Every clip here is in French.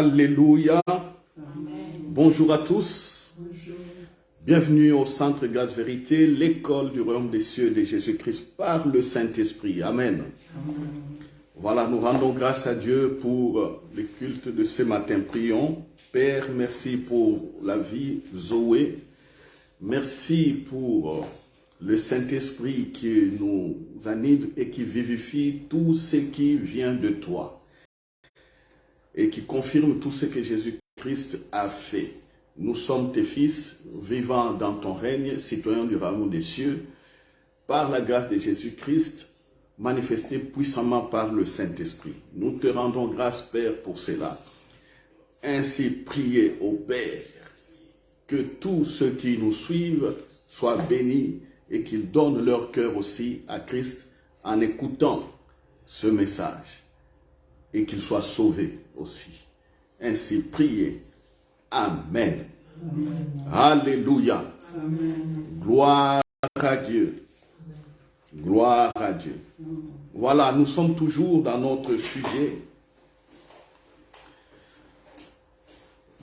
Alléluia. Amen. Bonjour à tous. Bonjour. Bienvenue au Centre Grâce Vérité, l'école du royaume des cieux de Jésus-Christ par le Saint-Esprit. Amen. Amen. Voilà, nous rendons grâce à Dieu pour le culte de ce matin. Prions. Père, merci pour la vie, Zoé. Merci pour le Saint-Esprit qui nous anime et qui vivifie tout ce qui vient de toi et qui confirme tout ce que Jésus-Christ a fait. Nous sommes tes fils, vivant dans ton règne, citoyens du royaume des cieux, par la grâce de Jésus-Christ, manifesté puissamment par le Saint-Esprit. Nous te rendons grâce, Père, pour cela. Ainsi, priez au Père que tous ceux qui nous suivent soient bénis et qu'ils donnent leur cœur aussi à Christ en écoutant ce message et qu'ils soient sauvés aussi. Ainsi, priez. Amen. Amen. Alléluia. Amen. Gloire à Dieu. Gloire à Dieu. Voilà, nous sommes toujours dans notre sujet.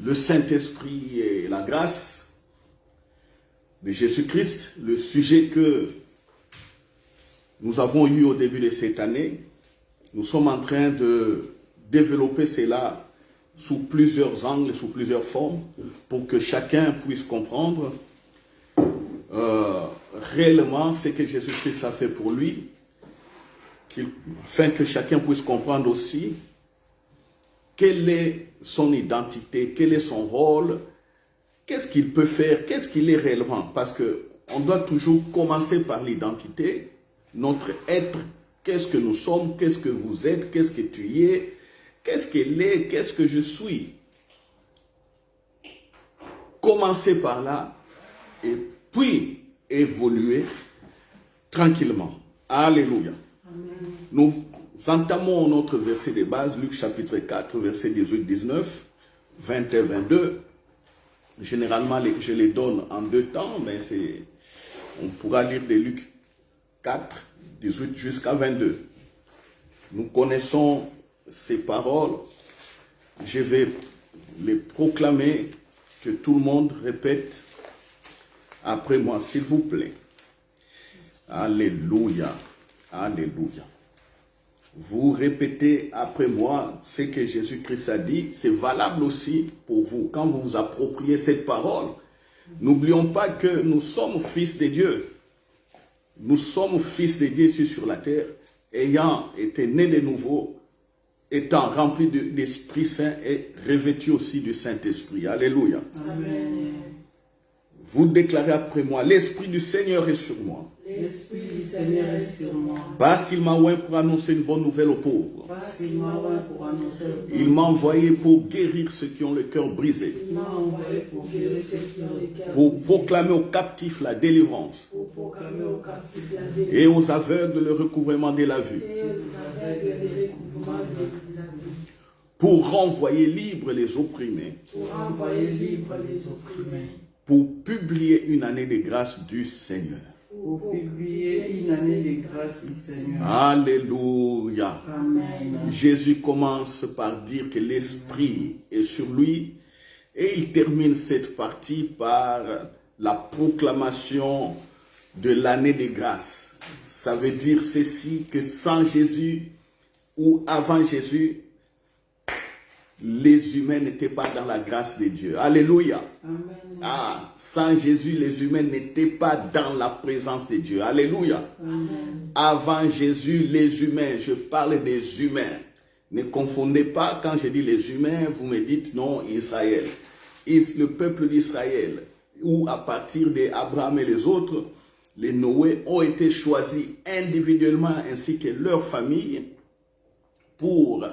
Le Saint-Esprit et la grâce de Jésus-Christ, le sujet que nous avons eu au début de cette année. Nous sommes en train de développer cela sous plusieurs angles, sous plusieurs formes, pour que chacun puisse comprendre réellement ce que Jésus-Christ a fait pour lui, afin que chacun puisse comprendre aussi quelle est son identité, quel est son rôle, qu'est-ce qu'il peut faire, qu'est-ce qu'il est réellement. Parce qu'on doit toujours commencer par l'identité, notre être, qu'est-ce que nous sommes, qu'est-ce que vous êtes, qu'est-ce que tu es, qu'est-ce qu'elle est, qu'est-ce que je suis. Commencer par là et puis évoluer tranquillement. Alléluia. Amen. Nous entamons notre verset de base, Luc chapitre 4, verset 18-19, 21-22. Généralement, je les donne en deux temps, mais on pourra lire de Luc 4, 18 jusqu'à 22. Nous connaissons ces paroles. Je vais les proclamer, que tout le monde répète après moi, s'il vous plaît. Alléluia. Alléluia. Vous répétez après moi ce que Jésus-Christ a dit. C'est valable aussi pour vous. Quand vous vous appropriez cette parole, n'oublions pas que nous sommes fils de Dieu. Nous sommes fils de Dieu ici sur la terre, ayant été nés de nouveau, étant remplis d'Esprit Saint et revêtus aussi du Saint-Esprit. Alléluia. Amen. Vous déclarez après moi, l'Esprit du Seigneur est sur moi. L'Esprit du Seigneur est sur moi. Parce qu'il m'a envoyé pour annoncer une bonne nouvelle aux pauvres. Parce qu'il m'a envoyé pour annoncer le Il m'a envoyé pour guérir ceux qui ont le cœur brisé. Il m'a envoyé pour guérir ceux qui ont les cœurs Pour brisés, proclamer aux captifs la délivrance. pour proclamer aux captifs la Et délivrance aux aveugles le recouvrement de la vue. et aux aveugles le recouvrement de la vie, Pour renvoyer libres les opprimés. pour envoyer libre les opprimés, Pour publier une année de grâce du Seigneur. pour publier une année de grâce du Seigneur. Alléluia. Amen. Jésus commence par dire que l'Esprit est sur lui et il termine cette partie par la proclamation de l'année de grâce. Ça veut dire ceci, que sans Jésus ou avant Jésus, les humains n'étaient pas dans la grâce de Dieu. Alléluia. Amen. Ah, sans Jésus, les humains n'étaient pas dans la présence de Dieu. Alléluia. Amen. Avant Jésus, les humains, je parle des humains. Ne confondez pas, quand je dis les humains, vous me dites non, Israël. Le peuple d'Israël, où à partir d'Abraham et les autres, les Noé ont été choisis individuellement ainsi que leurs familles pour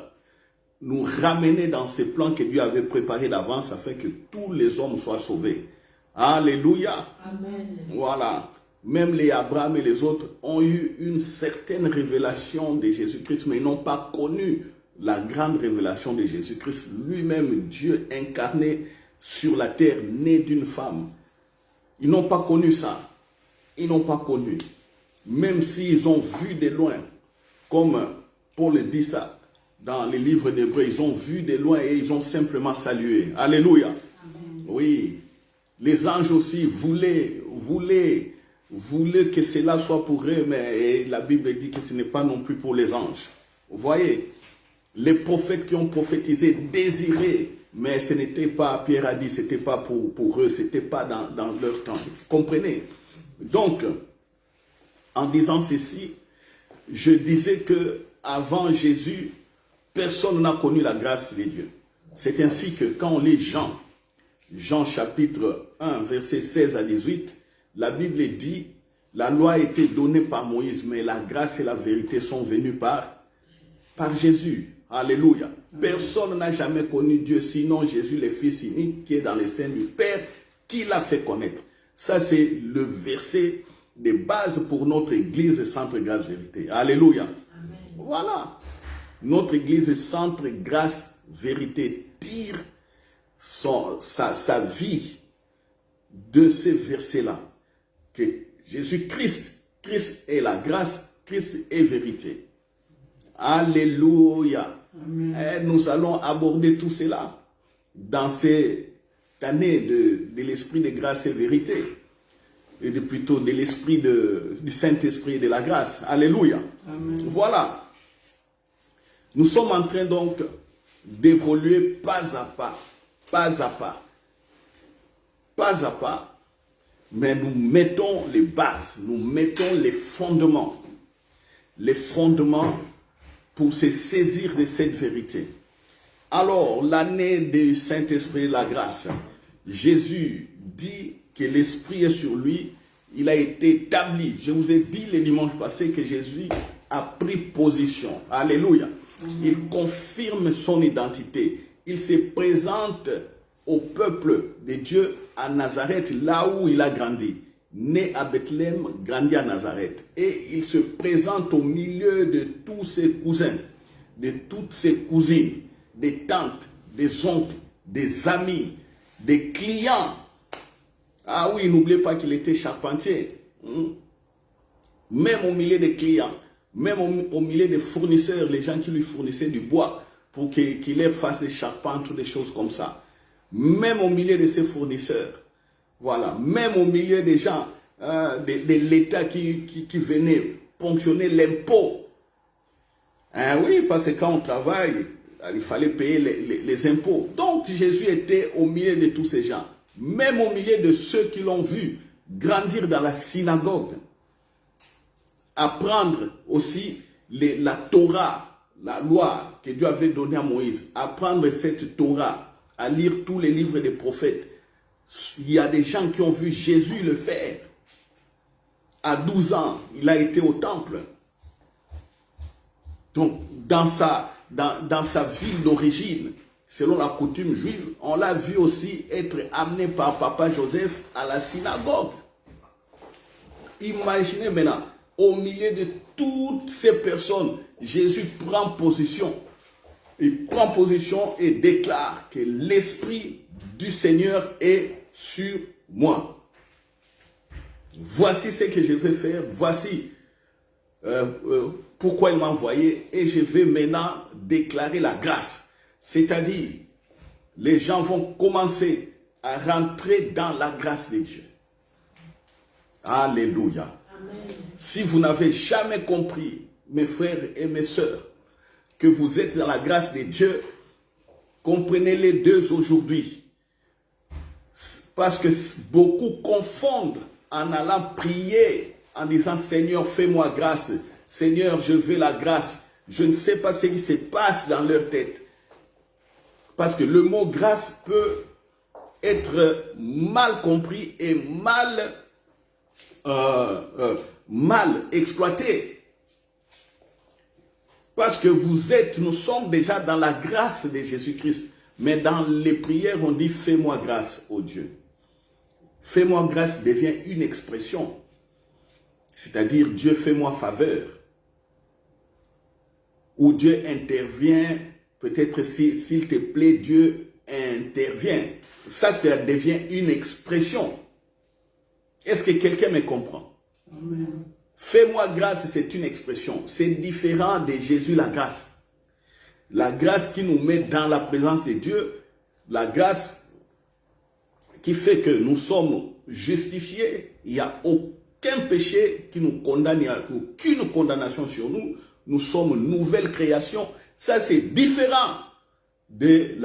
nous ramener dans ces plans que Dieu avait préparés d'avance afin que tous les hommes soient sauvés. Alléluia. Amen. Voilà. Même les Abraham et les autres ont eu une certaine révélation de Jésus-Christ, mais ils n'ont pas connu la grande révélation de Jésus-Christ, lui-même Dieu incarné sur la terre, né d'une femme. Ils n'ont pas connu ça. Ils n'ont pas connu. Même s'ils ont vu de loin, comme Paul dit ça, dans les livres d'Hébreux, ils ont vu de loin et ils ont simplement salué. Alléluia. Amen. Oui. Les anges aussi voulaient que cela soit pour eux, mais la Bible dit que ce n'est pas non plus pour les anges. Vous voyez, les prophètes qui ont prophétisé désiraient, mais ce n'était pas, Pierre a dit, ce n'était pas pour eux, ce n'était pas dans leur temps. Vous comprenez? Donc, en disant ceci, je disais que avant Jésus, personne n'a connu la grâce de Dieu. C'est ainsi que quand on lit Jean chapitre 1, versets 16 à 18, la Bible dit, la loi a été donnée par Moïse, mais la grâce et la vérité sont venues par Jésus. Alléluia. Personne n'a jamais connu Dieu, sinon Jésus, le Fils unique, qui est dans les seins du Père, qui l'a fait connaître. Ça, c'est le verset de base pour notre église Centre Grâce Vérité. Alléluia. Amen. Voilà. Notre église Centre Grâce Vérité tire sa vie de ces versets-là. Que Jésus-Christ, Christ est la grâce, Christ est vérité. Alléluia. Et nous allons aborder tout cela dans cette année de l'esprit de grâce et vérité. Et plutôt de l'esprit du Saint-Esprit et de la grâce. Alléluia. Amen. Voilà. Nous sommes en train donc d'évoluer pas à pas. Pas à pas. Pas à pas. Mais nous mettons les bases. Nous mettons les fondements. Les fondements pour se saisir de cette vérité. Alors, l'année du Saint-Esprit et de la grâce, Jésus dit que l'Esprit est sur lui, il a été établi. Je vous ai dit le dimanche passé que Jésus a pris position. Alléluia. Il confirme son identité. Il se présente au peuple de Dieu à Nazareth, là où il a grandi. Né à Bethléem, grandi à Nazareth. Et il se présente au milieu de tous ses cousins, de toutes ses cousines, des tantes, des oncles, des amis, des clients. Ah oui, n'oubliez pas qu'il était charpentier. Même au milieu des clients, même au milieu des fournisseurs, les gens qui lui fournissaient du bois pour qu'il leur fasse des charpentes ou des choses comme ça. Même au milieu de ses fournisseurs. Voilà, même au milieu des gens de l'État qui venaient ponctionner l'impôt. Hein, oui, parce que quand on travaille, il fallait payer les impôts. Donc Jésus était au milieu de tous ces gens. Même au milieu de ceux qui l'ont vu grandir dans la synagogue. Apprendre aussi la Torah, la loi que Dieu avait donnée à Moïse. Apprendre cette Torah, à lire tous les livres des prophètes. Il y a des gens qui ont vu Jésus le faire. À 12 ans, il a été au temple. Donc, dans sa ville d'origine, selon la coutume juive, on l'a vu aussi être amené par papa Joseph à la synagogue. Imaginez maintenant, au milieu de toutes ces personnes, Jésus prend position. Il prend position et déclare que l'Esprit du Seigneur est sur moi. Voici ce que je vais faire, voici pourquoi il m'a envoyé, et je vais maintenant déclarer la grâce. C'est-à-dire, les gens vont commencer à rentrer dans la grâce de Dieu. Alléluia. Amen. Si vous n'avez jamais compris, mes frères et mes sœurs, que vous êtes dans la grâce de Dieu, comprenez-les deux aujourd'hui. Parce que beaucoup confondent en allant prier, en disant « Seigneur, fais-moi grâce. Seigneur, je veux la grâce. » Je ne sais pas ce qui se passe dans leur tête. Parce que le mot « grâce » peut être mal compris et mal exploité. Parce que nous sommes déjà dans la grâce de Jésus-Christ. Mais dans les prières, on dit « Fais-moi grâce, ô Dieu ». Fais-moi grâce devient une expression. C'est-à-dire, Dieu fais-moi faveur. Ou Dieu intervient, peut-être s'il te plaît, Dieu intervient. Ça devient une expression. Est-ce que quelqu'un me comprend? Amen. Fais-moi grâce, c'est une expression. C'est différent de Jésus la grâce. la grâce qui nous met dans la présence de Dieu, la grâce qui fait que nous sommes justifiés, il n'y a aucun péché qui nous condamne, il n'y a aucune condamnation sur nous, nous sommes une nouvelle création. Ça, c'est différent de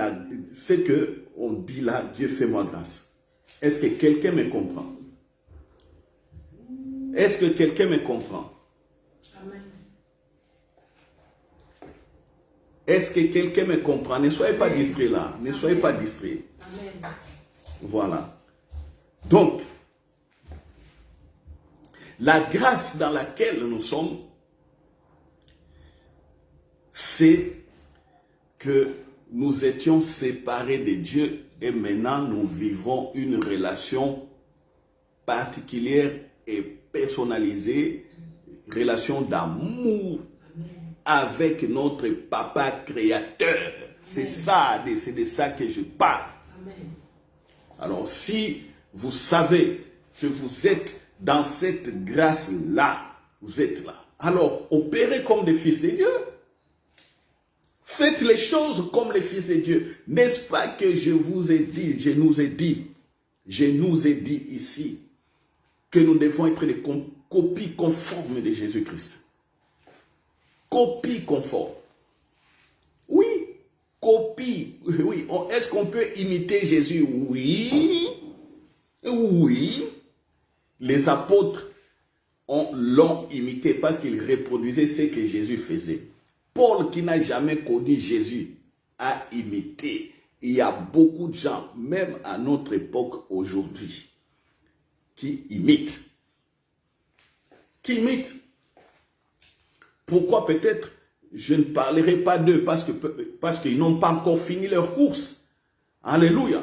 ce qu'on dit là, Dieu fait-moi grâce. Est-ce que quelqu'un me comprend? Est-ce que quelqu'un me comprend? Amen. Est-ce que quelqu'un me comprend? Ne soyez pas distrait là. Ne soyez pas distrait. Amen. Voilà. Donc, la grâce dans laquelle nous sommes, c'est que nous étions séparés de Dieu et maintenant nous vivons une relation particulière et personnalisée, relation d'amour avec notre Papa Créateur. C'est ça, c'est de ça que je parle. Amen. Alors, si vous savez que vous êtes dans cette grâce-là, vous êtes là, alors opérez comme des fils de Dieu. Faites les choses comme les fils de Dieu. N'est-ce pas que je vous ai dit, je nous ai dit ici, que nous devons être des copies conformes de Jésus-Christ. Copie conforme. Oui, copie. Oui. Est-ce qu'on peut imiter Jésus? Oui. Oui. Les apôtres l'ont imité parce qu'ils reproduisaient ce que Jésus faisait. Paul, qui n'a jamais connu Jésus, a imité. Il y a beaucoup de gens, même à notre époque aujourd'hui, qui imitent. Pourquoi peut-être je ne parlerai pas d'eux parce qu'ils n'ont pas encore fini leur course. Alléluia.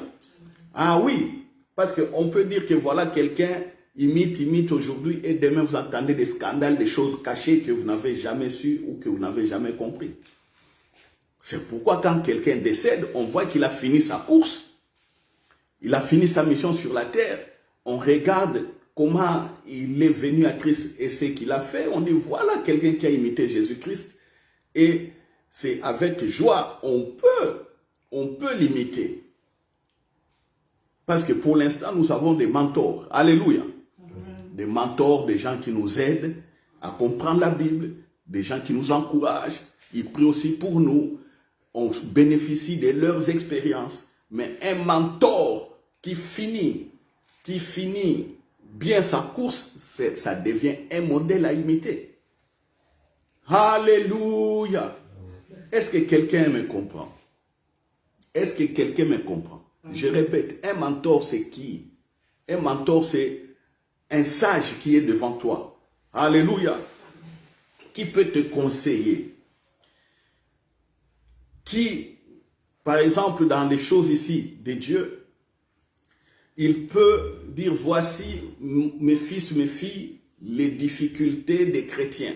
Ah oui, parce qu'on peut dire que voilà, quelqu'un imite aujourd'hui et demain vous entendez des scandales, des choses cachées que vous n'avez jamais su ou que vous n'avez jamais compris. C'est pourquoi quand quelqu'un décède, on voit qu'il a fini sa course, il a fini sa mission sur la terre, on regarde comment il est venu à Christ et ce qu'il a fait, on dit voilà quelqu'un qui a imité Jésus-Christ et c'est avec joie, on peut l'imiter. Parce que pour l'instant, nous avons des mentors. Alléluia. Des mentors, des gens qui nous aident à comprendre la Bible, des gens qui nous encouragent. Ils prient aussi pour nous. On bénéficie de leurs expériences. Mais un mentor qui finit bien sa course, ça devient un modèle à imiter. Alléluia. Est-ce que quelqu'un me comprend? Est-ce que quelqu'un me comprend? Je répète, un mentor, c'est qui? Un mentor, c'est un sage qui est devant toi. Alléluia. Qui peut te conseiller. Qui, par exemple, dans les choses ici de Dieu, il peut dire, voici mes fils, mes filles, les difficultés des chrétiens.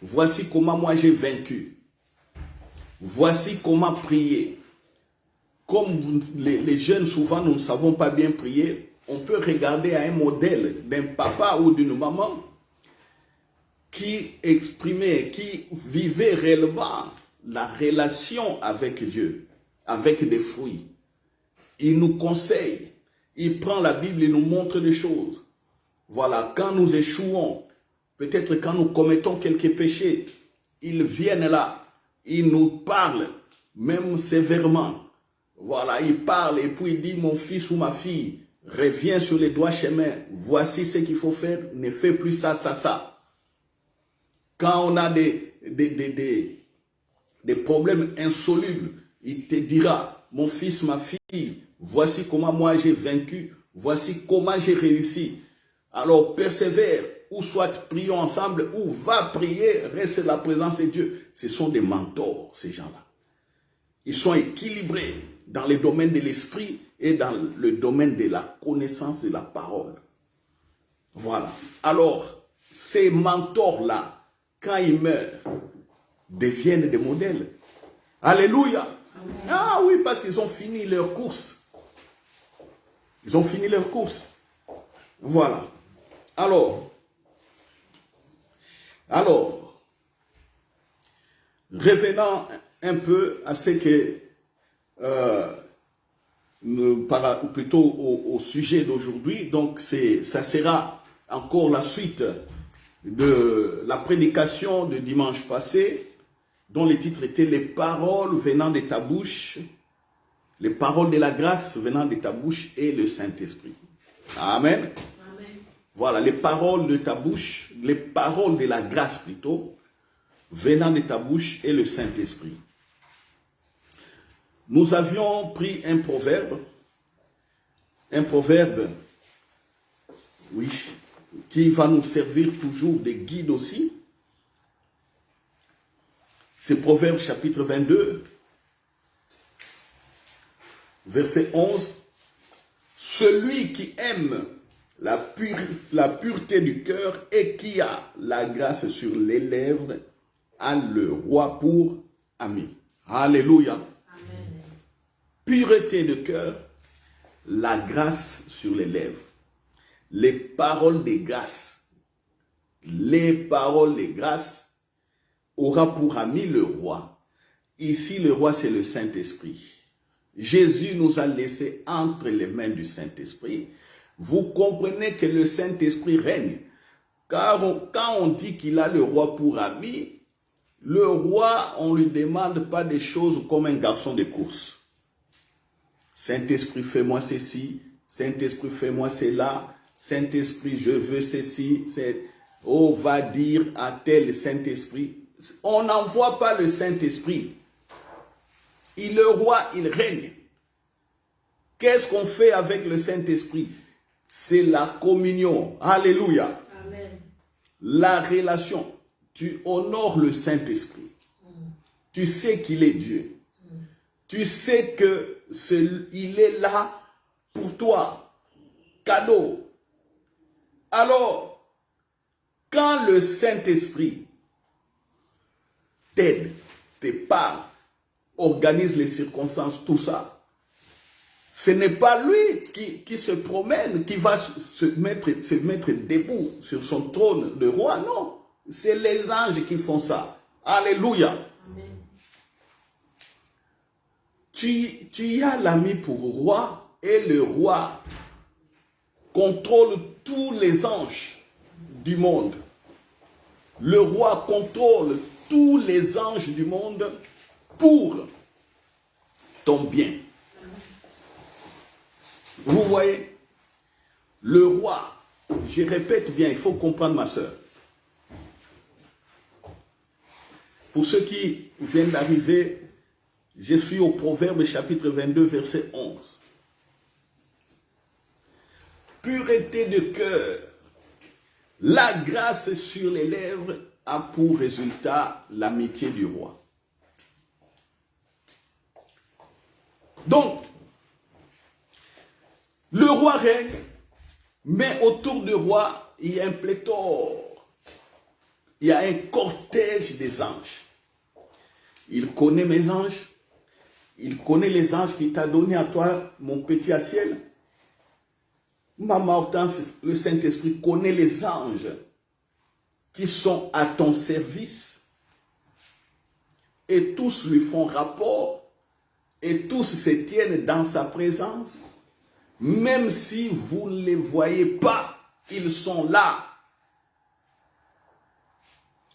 Voici comment moi j'ai vaincu. Voici comment prier. Comme les jeunes, souvent, nous ne savons pas bien prier, on peut regarder à un modèle d'un papa ou d'une maman qui exprimait, qui vivait réellement la relation avec Dieu, avec des fruits. Il nous conseille, il prend la Bible et nous montre des choses. Voilà, quand nous échouons, peut-être quand nous commettons quelques péchés, ils viennent là, ils nous parlent, même sévèrement. Voilà, il parle et puis il dit, mon fils ou ma fille, reviens sur les droits chemins, voici ce qu'il faut faire, ne fais plus ça, ça, ça. Quand on a des problèmes insolubles, il te dira, mon fils, ma fille, voici comment moi j'ai vaincu, voici comment j'ai réussi. Alors persévère, ou soit prions ensemble, ou va prier, reste la présence de Dieu. Ce sont des mentors, ces gens-là. Ils sont équilibrés dans les domaines de l'esprit et dans le domaine de la connaissance de la parole. Voilà. Alors, ces mentors-là, quand ils meurent, deviennent des modèles. Alléluia. Amen. Ah oui, parce qu'ils ont fini leur course. Ils ont fini leur course. Voilà. Alors, revenons un peu à ce que, plutôt au sujet d'aujourd'hui. Donc, ça sera encore la suite de la prédication de dimanche passé, dont le titre était « Les paroles venant de ta bouche », les paroles de la grâce venant de ta bouche et le Saint-Esprit. Amen. Amen. Voilà, les paroles de ta bouche, les paroles de la grâce plutôt, venant de ta bouche et le Saint-Esprit. Nous avions pris un proverbe, oui, qui va nous servir toujours de guide aussi. C'est Proverbe chapitre 22, verset 11. Celui qui aime la pureté du cœur et qui a la grâce sur les lèvres a le roi pour ami. Alléluia. Amen. Pureté de cœur, la grâce sur les lèvres. Les paroles de grâce. Les paroles de grâce aura pour ami le roi. Ici, le roi, c'est le Saint-Esprit. Jésus nous a laissé entre les mains du Saint-Esprit. Vous comprenez que le Saint-Esprit règne. Car quand on dit qu'il a le roi pour ami, le roi, on ne lui demande pas des choses comme un garçon de course. Saint-Esprit, fais-moi ceci. Saint-Esprit, fais-moi cela. Saint-Esprit, je veux ceci. Oh, va dire à tel Saint-Esprit. On n'envoie pas le Saint-Esprit. Le roi, il règne. Qu'est-ce qu'on fait avec le Saint-Esprit? C'est la communion. Alléluia. Amen. La relation. Tu honores le Saint-Esprit. Tu sais qu'il est Dieu. Tu sais qu'il est là pour toi. Cadeau. Alors, quand le Saint-Esprit t'aide, te parle, organise les circonstances, tout ça, ce n'est pas lui qui se promène, qui va se mettre debout sur son trône de roi, non. C'est les anges qui font ça. Alléluia. Amen. Tu as l'ami pour roi et le roi contrôle tous les anges du monde. Le roi contrôle tous les anges du monde pour ton bien. Vous voyez, le roi, je répète bien, il faut comprendre ma soeur. Pour ceux qui viennent d'arriver, je suis au Proverbe chapitre 22, verset 11. Pureté de cœur, la grâce sur les lèvres a pour résultat l'amitié du roi. Donc, le roi règne, mais autour du roi, il y a un pléthore. Il y a un cortège des anges. Il connaît mes anges. Il connaît les anges qu'il t'a donné à toi, mon petit ciel. Maman Hortense, le Saint-Esprit connaît les anges qui sont à ton service. Et tous lui font rapport. Et tous se tiennent dans sa présence. Même si vous ne les voyez pas, ils sont là.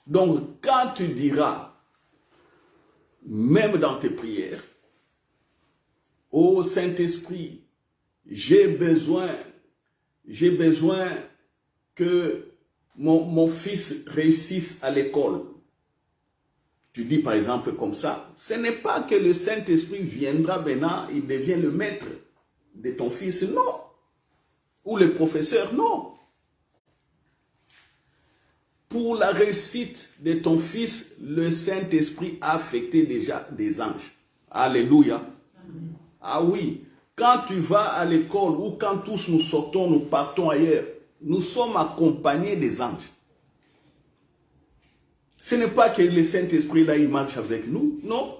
Donc, quand tu diras, même dans tes prières, « Oh Saint-Esprit, j'ai besoin que mon fils réussisse à l'école. » Tu dis par exemple comme ça, ce n'est pas que le Saint-Esprit viendra maintenant, il devient le maître de ton fils, non. Ou le professeur, non. Pour la réussite de ton fils, le Saint-Esprit a affecté déjà des anges. Alléluia. Amen. Ah oui, quand tu vas à l'école ou quand tous nous sortons, nous partons ailleurs, nous sommes accompagnés des anges. Ce n'est pas que le Saint-Esprit là, il marche avec nous, non.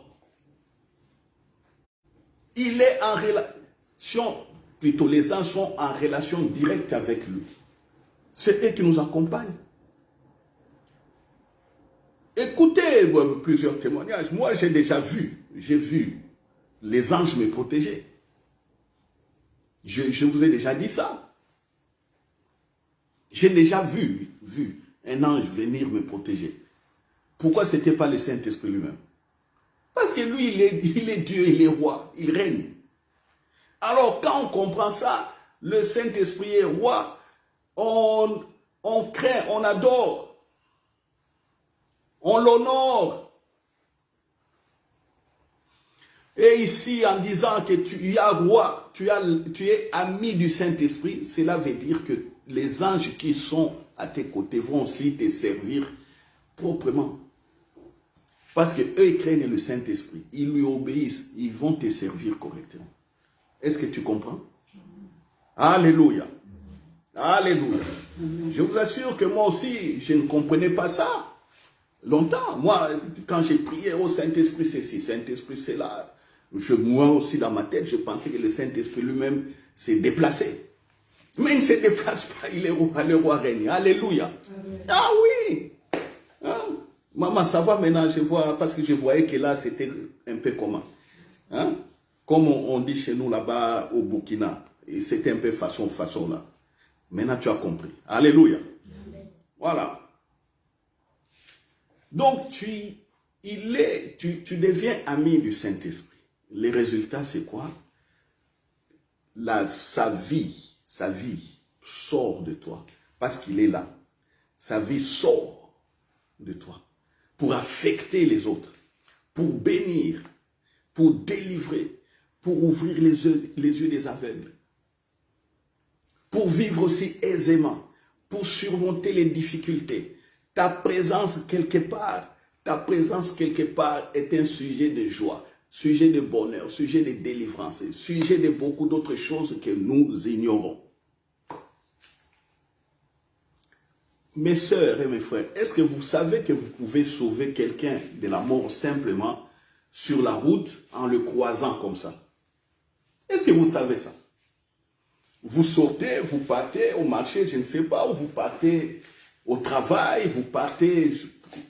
Il est en relation, plutôt les anges sont en relation directe avec lui. C'est eux qui nous accompagnent. Écoutez plusieurs témoignages. Moi, j'ai vu les anges me protéger. Je vous ai déjà dit ça. J'ai déjà vu un ange venir me protéger. Pourquoi ce n'était pas le Saint-Esprit lui-même? Parce que lui, il est Dieu, il est roi, il règne. Alors, quand on comprend ça, le Saint-Esprit est roi, on craint, on adore, on l'honore. Et ici, en disant que tu es roi, tu es ami du Saint-Esprit, cela veut dire que les anges qui sont à tes côtés vont aussi te servir proprement. Parce qu'eux, ils craignent le Saint-Esprit, ils lui obéissent, ils vont te servir correctement. Est-ce que tu comprends? Alléluia. Alléluia. Je vous assure que moi aussi, je ne comprenais pas ça. Longtemps. Moi, quand j'ai prié, oh Saint-Esprit, c'est ci, Saint-Esprit, c'est là. Moi aussi, dans ma tête, je pensais que le Saint-Esprit lui-même s'est déplacé. Mais il ne se déplace pas, il est roi, le roi règne. Alléluia. Ah oui. Hein? Maman, ça va maintenant, je vois, parce que je voyais que là, c'était un peu comment. Hein? Comme on dit chez nous là-bas au Burkina. Et c'était un peu façon là. Maintenant, tu as compris. Alléluia. Amen. Voilà. Donc, tu deviens ami du Saint-Esprit. Les résultats, c'est quoi? Sa vie sort de toi. Parce qu'il est là. Sa vie sort de toi. Pour affecter les autres. Pour bénir. Pour délivrer. Pour ouvrir les yeux des aveugles. Pour vivre aussi aisément. Pour surmonter les difficultés. Ta présence quelque part est un sujet de joie, sujet de bonheur, sujet de délivrance, sujet de beaucoup d'autres choses que nous ignorons. Mes sœurs et mes frères, est-ce que vous savez que vous pouvez sauver quelqu'un de la mort simplement sur la route en le croisant comme ça? Est-ce que vous savez ça? Vous sortez, vous partez au marché, je ne sais pas, ou vous partez au travail, vous partez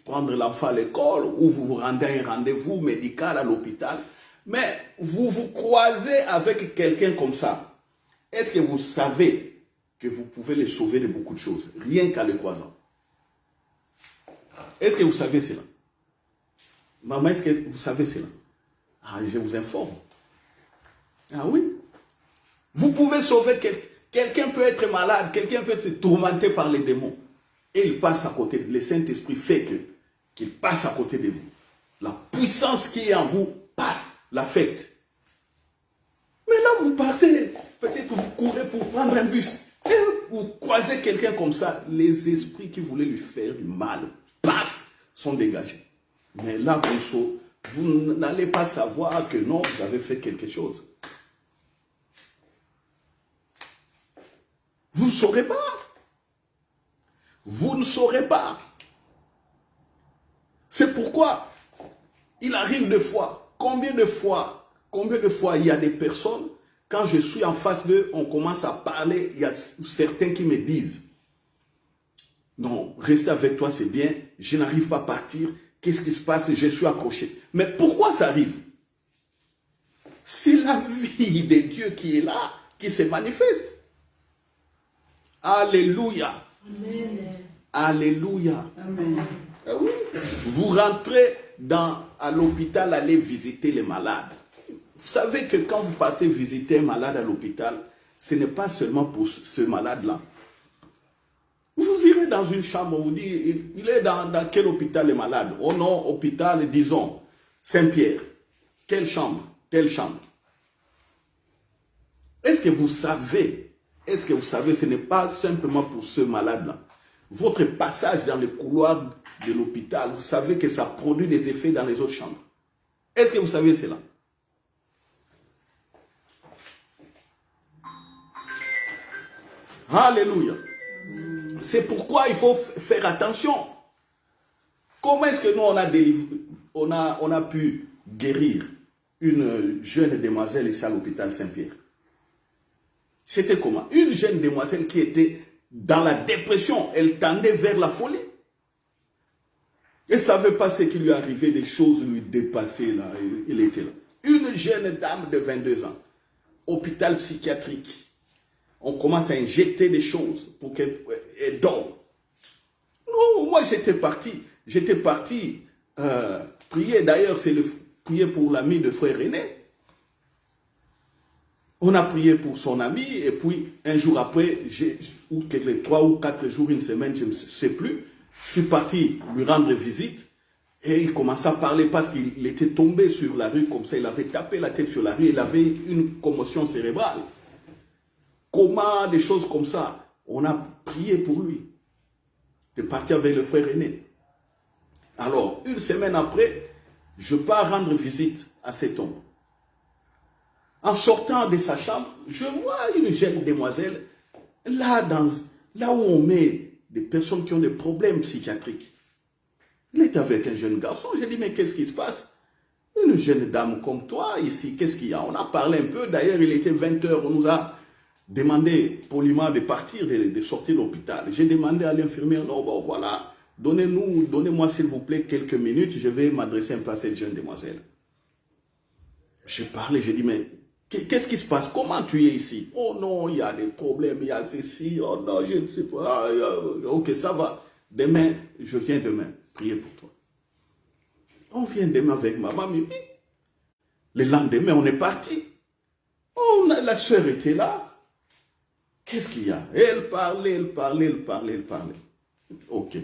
prendre l'enfant à l'école, ou vous vous rendez à un rendez-vous médical à l'hôpital, mais vous vous croisez avec quelqu'un comme ça. Est-ce que vous savez que vous pouvez le sauver de beaucoup de choses, rien qu'à le croisant? Est-ce que vous savez cela? Maman, est-ce que vous savez cela? Ah, je vous informe. Ah oui. Vous pouvez sauver quelqu'un. Quelqu'un peut être malade, quelqu'un peut être tourmenté par les démons. Et il passe à côté. Le Saint-Esprit fait qu'il passe à côté de vous. La puissance qui est en vous, paf, l'affecte. Mais là, vous partez. Peut-être vous courez pour prendre un bus. Et vous croisez quelqu'un comme ça. Les esprits qui voulaient lui faire du mal, paf, sont dégagés. Mais là, vous n'allez pas savoir que non, vous avez fait quelque chose. Vous ne saurez pas. Vous ne saurez pas. C'est pourquoi il arrive des fois, combien de fois il y a des personnes, quand je suis en face d'eux, on commence à parler, il y a certains qui me disent, non, rester avec toi c'est bien, je n'arrive pas à partir, qu'est-ce qui se passe, je suis accroché. Mais pourquoi ça arrive? C'est la vie de Dieu qui est là, qui se manifeste. Alléluia. Amen. Alléluia. Amen. Ah oui. Vous rentrez à l'hôpital, allez visiter les malades. Vous savez que quand vous partez visiter un malade à l'hôpital, ce n'est pas seulement pour ce malade-là. Vous irez dans une chambre, on vous dit, il est dans quel hôpital est malade? Oh non, hôpital, disons, Saint-Pierre. Quelle chambre? Telle chambre. Est-ce que vous savez, ce n'est pas simplement pour ce malade-là. Votre passage dans le couloir de l'hôpital, vous savez que ça produit des effets dans les autres chambres. Est-ce que vous savez cela? Alléluia. C'est pourquoi il faut faire attention. Comment est-ce que nous, on a pu guérir une jeune demoiselle ici à l'hôpital Saint-Pierre? C'était comment? Une jeune demoiselle qui était dans la dépression, elle tendait vers la folie. Elle ne savait pas ce qui lui arrivait, des choses lui dépassaient là. Il était là. Une jeune dame de 22 ans, hôpital psychiatrique. On commence à injecter des choses pour qu'elle dorme. Non, moi j'étais parti. Prier. D'ailleurs, c'est prier pour l'ami de frère René. On a prié pour son ami et puis un jour après, ou quelques 3 ou 4 jours, une semaine, je ne sais plus, je suis parti lui rendre visite et il commençait à parler parce qu'il était tombé sur la rue comme ça, il avait tapé la tête sur la rue, il avait une commotion cérébrale. Comment, des choses comme ça, on a prié pour lui. Je suis parti avec le frère aîné. Alors, une semaine après, je pars rendre visite à cet homme. En sortant de sa chambre, je vois une jeune demoiselle, là où on met des personnes qui ont des problèmes psychiatriques. Il est avec un jeune garçon. J'ai dit, mais qu'est-ce qui se passe? Une jeune dame comme toi, ici, qu'est-ce qu'il y a? On a parlé un peu. D'ailleurs, il était 20 h. On nous a demandé poliment de partir, de sortir de l'hôpital. J'ai demandé à l'infirmière, non, bon, voilà, donnez-moi s'il vous plaît quelques minutes. Je vais m'adresser un peu à cette jeune demoiselle. J'ai parlé, j'ai dit, mais qu'est-ce qui se passe? Comment tu es ici? Oh non, il y a des problèmes, il y a ceci. Oh non, je ne sais pas. Ok, ça va. Demain, je viens demain prier pour toi. On vient demain avec maman Mimi. Le lendemain, on est parti. Oh, la soeur était là. Qu'est-ce qu'il y a? Elle parlait. Ok.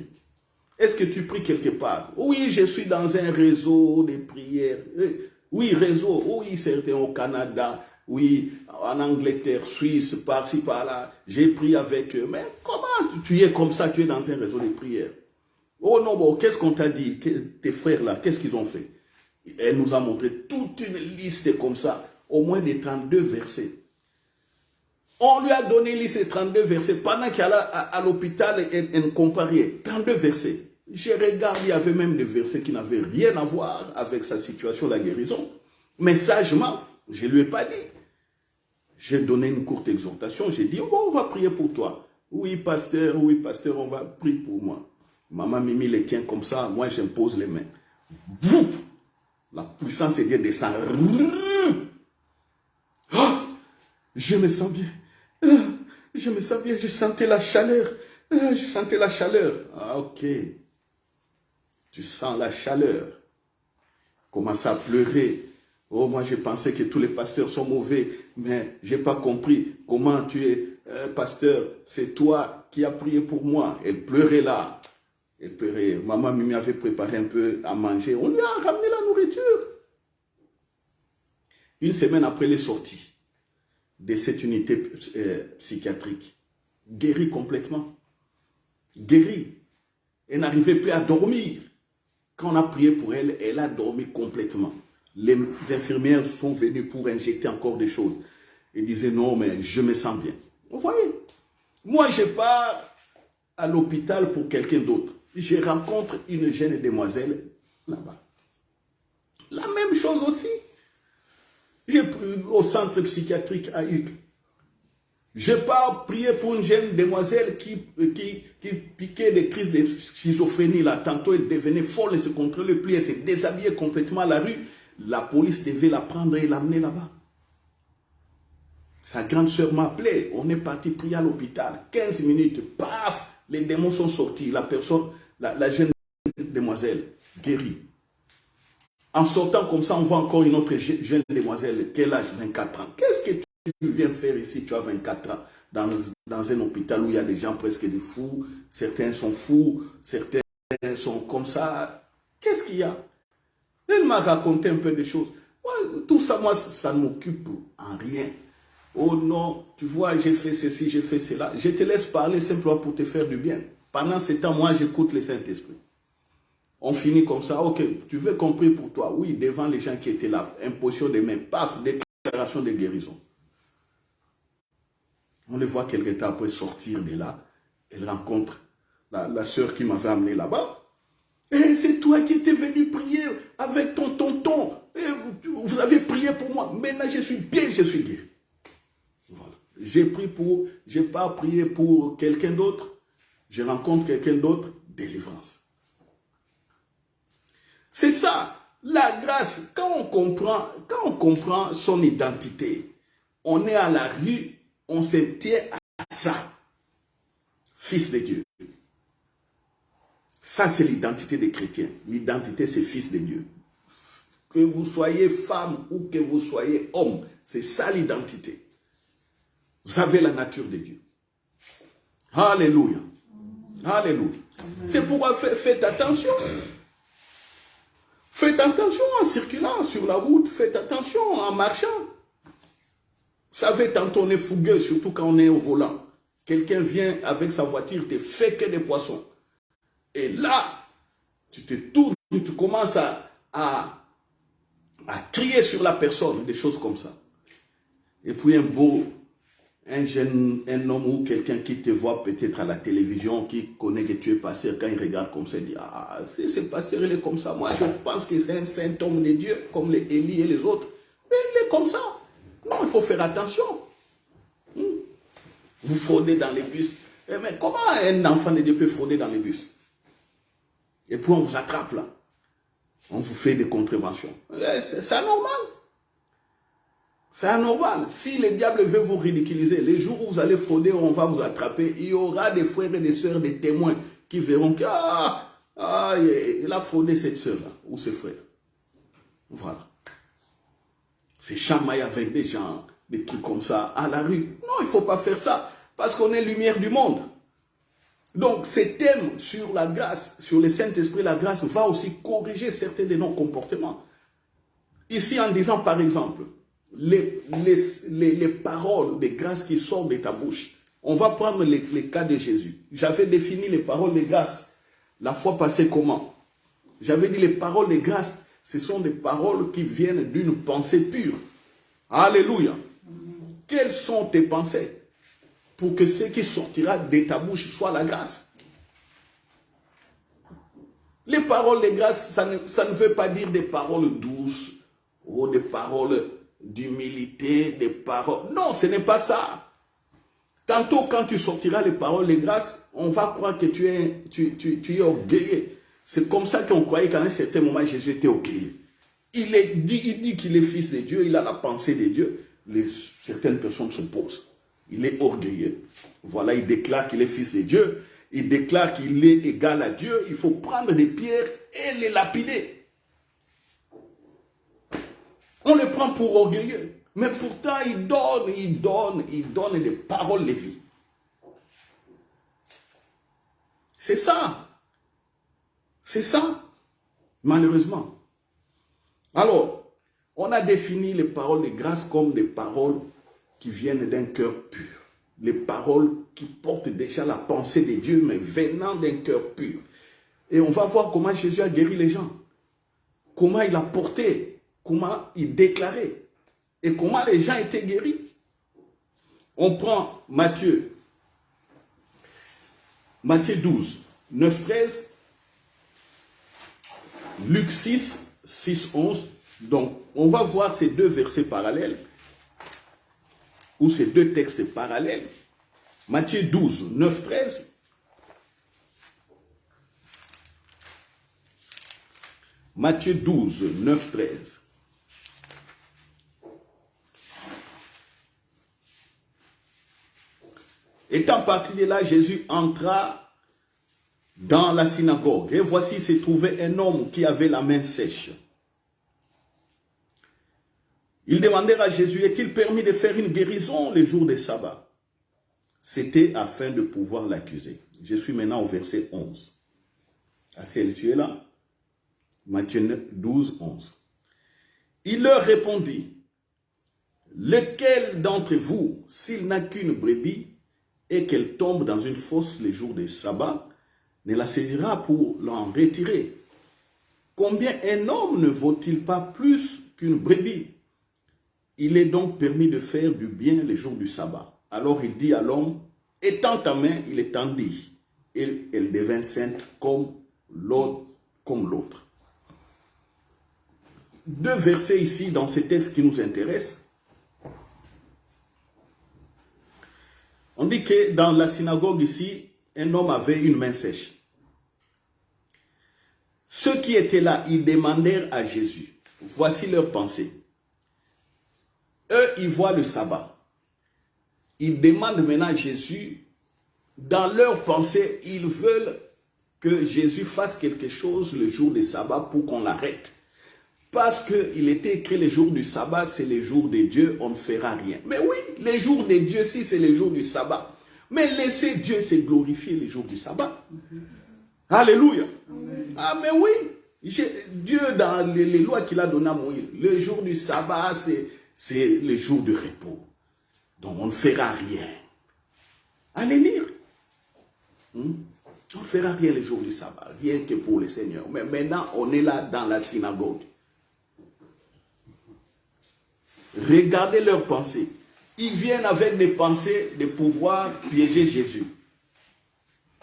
Est-ce que tu pries quelque part? Oui, je suis dans un réseau de prières. Oui, réseau. Oui, certains au Canada. Oui, en Angleterre, Suisse, par-ci, par-là. J'ai prié avec eux. Mais comment tu es comme ça? Tu es dans un réseau de prières. Oh non, bon, qu'est-ce qu'on t'a dit? Tes frères là, qu'est-ce qu'ils ont fait? Elle nous a montré toute une liste comme ça. Au moins des 32 versets. On lui a donné une liste de 32 versets. Pendant qu'elle est à l'hôpital, elle comparait 32 versets. Je regarde, il y avait même des versets qui n'avaient rien à voir avec sa situation, la guérison. Mais sagement, je ne lui ai pas dit. J'ai donné une courte exhortation. J'ai dit, bon, on va prier pour toi. Oui, pasteur, on va prier pour moi. Maman Mimi les tient comme ça. Moi, j'impose les mains. Boum! La puissance de Dieu descend. Oh, je me sens bien. Je me sens bien. Je sentais la chaleur. Je sentais la chaleur. Ah, ok. Tu sens la chaleur. Commence à pleurer. Oh, moi, je pensais que tous les pasteurs sont mauvais, mais je n'ai pas compris comment tu es pasteur. C'est toi qui as prié pour moi. Elle pleurait là. Elle pleurait. Maman Mimi avait préparé un peu à manger. On lui a ramené la nourriture. Une semaine après les sorties de cette unité psychiatrique, guérie complètement. Guérie. Elle n'arrivait plus à dormir. Quand on a prié pour elle, elle a dormi complètement. Les infirmières sont venues pour injecter encore des choses. Elles disaient non, mais je me sens bien. Vous voyez, moi je pars à l'hôpital pour quelqu'un d'autre. Je rencontre une jeune demoiselle là-bas. La même chose aussi. J'ai pris au centre psychiatrique à Huc. Je pars prier pour une jeune demoiselle qui piquait des crises de schizophrénie. Là. Tantôt, elle devenait folle, elle se contrôlait plus, elle s'est déshabillée complètement à la rue. La police devait la prendre et l'amener là-bas. Sa grande sœur m'a appelé. On est parti prier à l'hôpital. 15 minutes, paf, les démons sont sortis. La personne, la jeune demoiselle, guérie. En sortant comme ça, on voit encore une autre jeune demoiselle. Quel âge? 24 ans. Qu'est-ce que tu viens faire ici? Tu as 24 ans. Dans un hôpital où il y a des gens presque des fous. Certains sont fous. Certains sont comme ça. Qu'est-ce qu'il y a? Elle m'a raconté un peu des choses. Ouais, tout ça, moi, ça ne m'occupe en rien. Oh non, tu vois, j'ai fait ceci, j'ai fait cela. Je te laisse parler simplement pour te faire du bien. Pendant ce temps, moi, j'écoute le Saint-Esprit. On finit comme ça. Ok, tu veux qu'on prie pour toi? Oui, devant les gens qui étaient là. Imposition des mains. Paf, déclaration de guérison. On les voit quelque temps après sortir de là. Elle rencontre la sœur qui m'avait amené là-bas. Et c'est toi qui étais venu prier avec ton tonton. Et vous avez prié pour moi. Maintenant, je suis bien, je suis guéri. Voilà. J'ai pas prié pour quelqu'un d'autre. Je rencontre quelqu'un d'autre, délivrance. C'est ça. La grâce, quand on comprend son identité, on est à la rue, on se tient à ça. Fils de Dieu. Ça, c'est l'identité des chrétiens. L'identité, c'est fils de Dieu. Que vous soyez femme ou que vous soyez homme, c'est ça l'identité. Vous avez la nature de Dieu. Alléluia. Alléluia. C'est pourquoi faites attention. Faites attention en circulant sur la route. Faites attention en marchant. Vous savez, tantôt on est fougueux, surtout quand on est au volant. Quelqu'un vient avec sa voiture, te fait que des poissons. Et là, tu te tournes, tu commences à crier sur la personne, des choses comme ça. Et puis un homme ou quelqu'un qui te voit peut-être à la télévision, qui connaît que tu es pasteur, quand il regarde comme ça, il dit, ah, ce pasteur, il est comme ça. Moi, je pense que c'est un saint homme de Dieu, comme les Élie et les autres. Mais il est comme ça. Non, il faut faire attention. Vous fraudez dans les bus. Mais comment un enfant de Dieu peut frauder dans les bus? Et puis on vous attrape là. On vous fait des contraventions. C'est anormal. C'est anormal. Si le diable veut vous ridiculiser, les jours où vous allez frauder, on va vous attraper. Il y aura des frères et des sœurs, des témoins qui verront que il a fraudé cette sœur-là ou ce frère. Voilà. C'est chamailler avec des gens, des trucs comme ça, à la rue. Non, il ne faut pas faire ça, parce qu'on est lumière du monde. Donc, ces thèmes sur la grâce, sur le Saint-Esprit, la grâce, va aussi corriger certains de nos comportements. Ici, en disant, par exemple, les paroles de grâce qui sortent de ta bouche. On va prendre les cas de Jésus. J'avais défini les paroles de grâce la fois passée comment? J'avais dit les paroles de grâce, ce sont des paroles qui viennent d'une pensée pure. Alléluia. Quelles sont tes pensées pour que ce qui sortira de ta bouche soit la grâce? Les paroles de grâce, ça ne veut pas dire des paroles douces ou des paroles d'humilité, des paroles... Non, ce n'est pas ça. Tantôt, quand tu sortiras les paroles de grâce, on va croire que tu es orgueilleux. C'est comme ça qu'on croyait qu'à un certain moment, Jésus était orgueilleux. Il dit qu'il est fils de Dieu, il a la pensée de Dieu. Certaines personnes s'opposent. Il est orgueilleux. Voilà, il déclare qu'il est fils de Dieu. Il déclare qu'il est égal à Dieu. Il faut prendre des pierres et les lapider. On le prend pour orgueilleux. Mais pourtant, il donne des paroles de vie. C'est ça. C'est ça. Malheureusement. Alors, on a défini les paroles de grâce comme des paroles qui viennent d'un cœur pur. Les paroles qui portent déjà la pensée de Dieu, mais venant d'un cœur pur. Et on va voir comment Jésus a guéri les gens. Comment il a porté, comment il déclarait. Et comment les gens étaient guéris. On prend Matthieu 12, 9, 13. Luc 6, 6, 11. Donc, on va voir ces deux versets parallèles. Ou ces deux textes parallèles. Matthieu 12, 9, 13. Matthieu 12, 9, 13. Étant parti de là, Jésus entra dans la synagogue. Et voici se trouvait un homme qui avait la main sèche. Ils demandèrent à Jésus, est-il permis de faire une guérison les jours des sabbats? C'était afin de pouvoir l'accuser. Je suis maintenant au verset 11. Assez, tu es là? Matthieu 12, 11. Il leur répondit, lequel d'entre vous, s'il n'a qu'une brebis, et qu'elle tombe dans une fosse les jours des sabbats, ne la saisira pour l'en retirer? Combien un homme ne vaut-il pas plus qu'une brebis? Il est donc permis de faire du bien les jours du sabbat. Alors il dit à l'homme, étends ta main, il étendit. Et elle devint sainte comme l'autre. Deux versets ici dans ces textes qui nous intéressent. On dit que dans la synagogue ici, un homme avait une main sèche. Ceux qui étaient là, ils demandèrent à Jésus. Voici leur pensée. Eux, ils voient le sabbat. Ils demandent maintenant à Jésus, dans leur pensée, ils veulent que Jésus fasse quelque chose le jour du sabbat pour qu'on l'arrête. Parce qu'il était écrit les jours du sabbat, c'est les jours de Dieu, on ne fera rien. Mais oui, les jours de Dieu, si c'est les jours du sabbat. Mais laissez Dieu se glorifier les jours du sabbat. Alléluia. Amen. Ah mais oui, Dieu dans les lois qu'il a données à Moïse, le jour du sabbat, c'est le jour de repos. Donc on ne fera rien. Allez lire. On ne fera rien le jour du sabbat, rien que pour le Seigneur. Mais maintenant, on est là dans la synagogue. Regardez leurs pensées. Ils viennent avec des pensées de pouvoir piéger Jésus.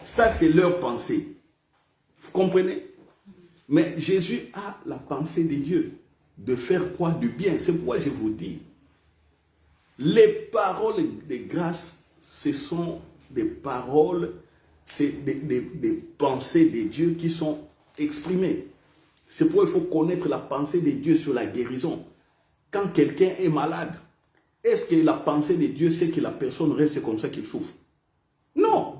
Ça, c'est leur pensée. Vous comprenez? Mais Jésus a la pensée de Dieu, de faire quoi? Du bien. C'est pourquoi je vous dis, les paroles de grâce, ce sont des paroles, c'est des pensées de Dieu qui sont exprimées. C'est pourquoi il faut connaître la pensée de Dieu sur la guérison. Quand quelqu'un est malade, est-ce que la pensée de Dieu, c'est que la personne reste comme ça qu'il souffre? Non.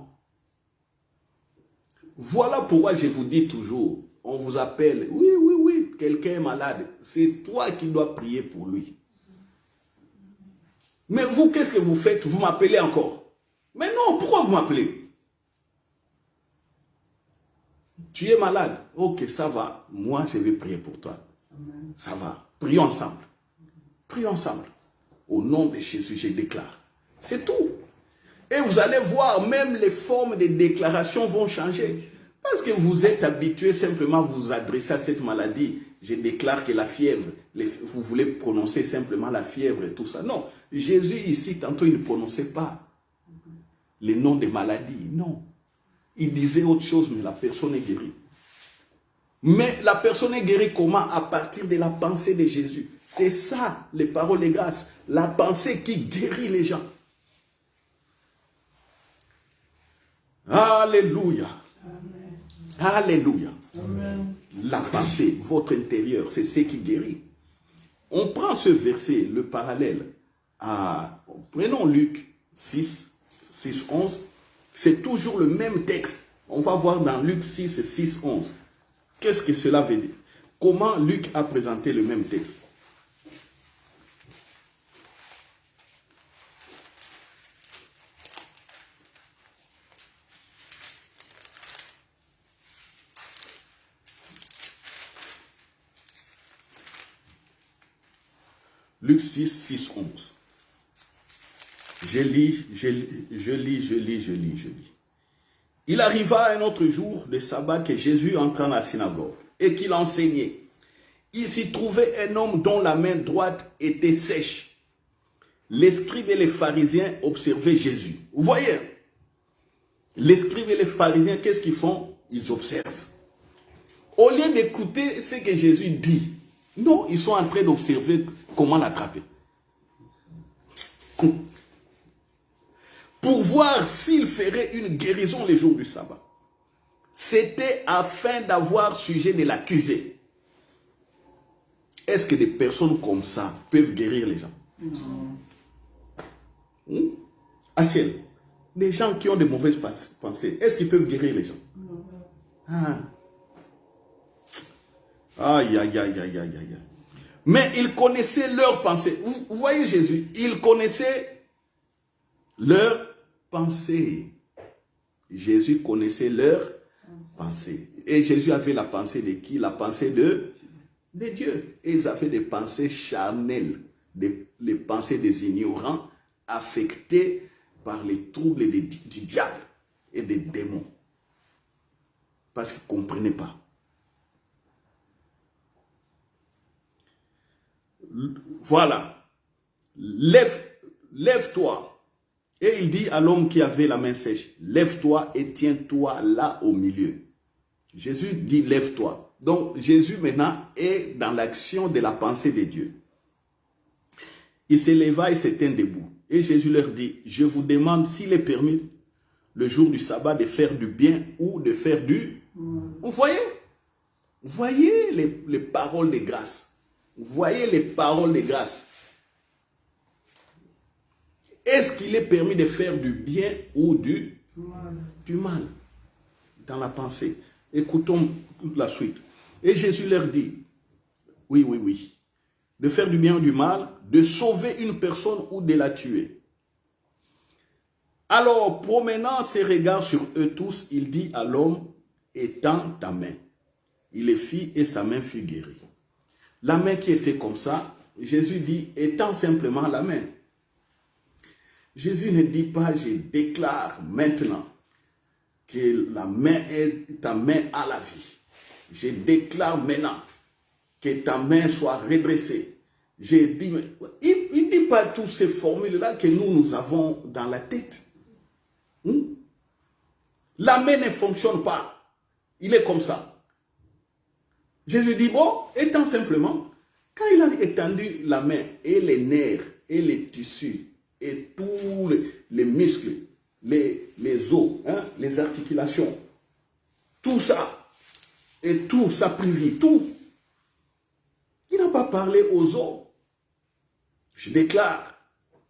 Voilà pourquoi je vous dis toujours, on vous appelle, oui, quelqu'un est malade, c'est toi qui dois prier pour lui. Mais vous, qu'est-ce que vous faites? Vous m'appelez encore. Mais non, pourquoi vous m'appelez? Tu es malade. Ok, ça va. Moi, je vais prier pour toi. Amen. Ça va. Prions ensemble. Prions ensemble. Au nom de Jésus, je déclare. C'est tout. Et vous allez voir, même les formes de déclaration vont changer. Parce que vous êtes habitué simplement à vous adresser à cette maladie. Je déclare que la fièvre, vous voulez prononcer simplement la fièvre et tout ça. Non, Jésus ici, tantôt il ne prononçait pas les noms des maladies. Non. Il disait autre chose, mais la personne est guérie. Mais la personne est guérie comment? À partir de la pensée de Jésus. C'est ça, les paroles de grâce. La pensée qui guérit les gens. Alléluia. Amen. Alléluia. Amen. La pensée, votre intérieur, c'est ce qui guérit. On prend ce verset, le parallèle à... Prenons Luc 6, 11. C'est toujours le même texte. On va voir dans Luc 6, 6, 11. Qu'est-ce que cela veut dire? Comment Luc a présenté le même texte? Luc 6, 11. Je lis. Il arriva un autre jour de sabbat que Jésus entra dans la synagogue et qu'il enseignait. Il s'y trouvait un homme dont la main droite était sèche. Les scribes et les pharisiens observaient Jésus. Vous voyez? Les scribes et les pharisiens, qu'est-ce qu'ils font? Ils observent. Au lieu d'écouter ce que Jésus dit, non, ils sont en train d'observer comment l'attraper. Pour voir s'il ferait une guérison les jours du sabbat. C'était afin d'avoir sujet de l'accuser. Est-ce que des personnes comme ça peuvent guérir les gens? Non. Asiel, des gens qui ont de mauvaises pensées, est-ce qu'ils peuvent guérir les gens? Non. Aïe. Mais ils connaissaient leurs pensées. Vous voyez Jésus, il connaissait leurs pensées. Jésus connaissait leurs pensées. Et Jésus avait la pensée de qui? La pensée de Dieu. Et ils avaient des pensées charnelles, les pensées des ignorants, affectés par les troubles du diable et des démons. Parce qu'ils ne comprenaient pas. Voilà. Lève-toi. Et il dit à l'homme qui avait la main sèche, lève-toi et tiens-toi là au milieu. Jésus dit lève-toi. Donc Jésus maintenant est dans l'action de la pensée de Dieu. Il se leva et se tint debout. Et Jésus leur dit, je vous demande s'il est permis le jour du sabbat de faire du bien ou de faire du... Vous voyez? Voyez les paroles de grâce. Voyez les paroles de grâce. Est-ce qu'il est permis de faire du bien ou du mal dans la pensée? Écoutons toute la suite. Et Jésus leur dit, oui, oui, oui, de faire du bien ou du mal, de sauver une personne ou de la tuer. Alors, promenant ses regards sur eux tous, il dit à l'homme, étends ta main. Il le fit et sa main fut guérie. La main qui était comme ça, Jésus dit, étends simplement la main. Jésus ne dit pas, je déclare maintenant que ta main a la vie. Je déclare maintenant que ta main soit redressée. Il ne dit pas toutes ces formules-là que nous avons dans la tête. La main ne fonctionne pas. Il est comme ça. Jésus dit, bon, étends simplement. Quand il a étendu la main et les nerfs et les tissus et tous les muscles, les os, les articulations, tout ça, et tout ça privé, tout. Il n'a pas parlé aux os. Je déclare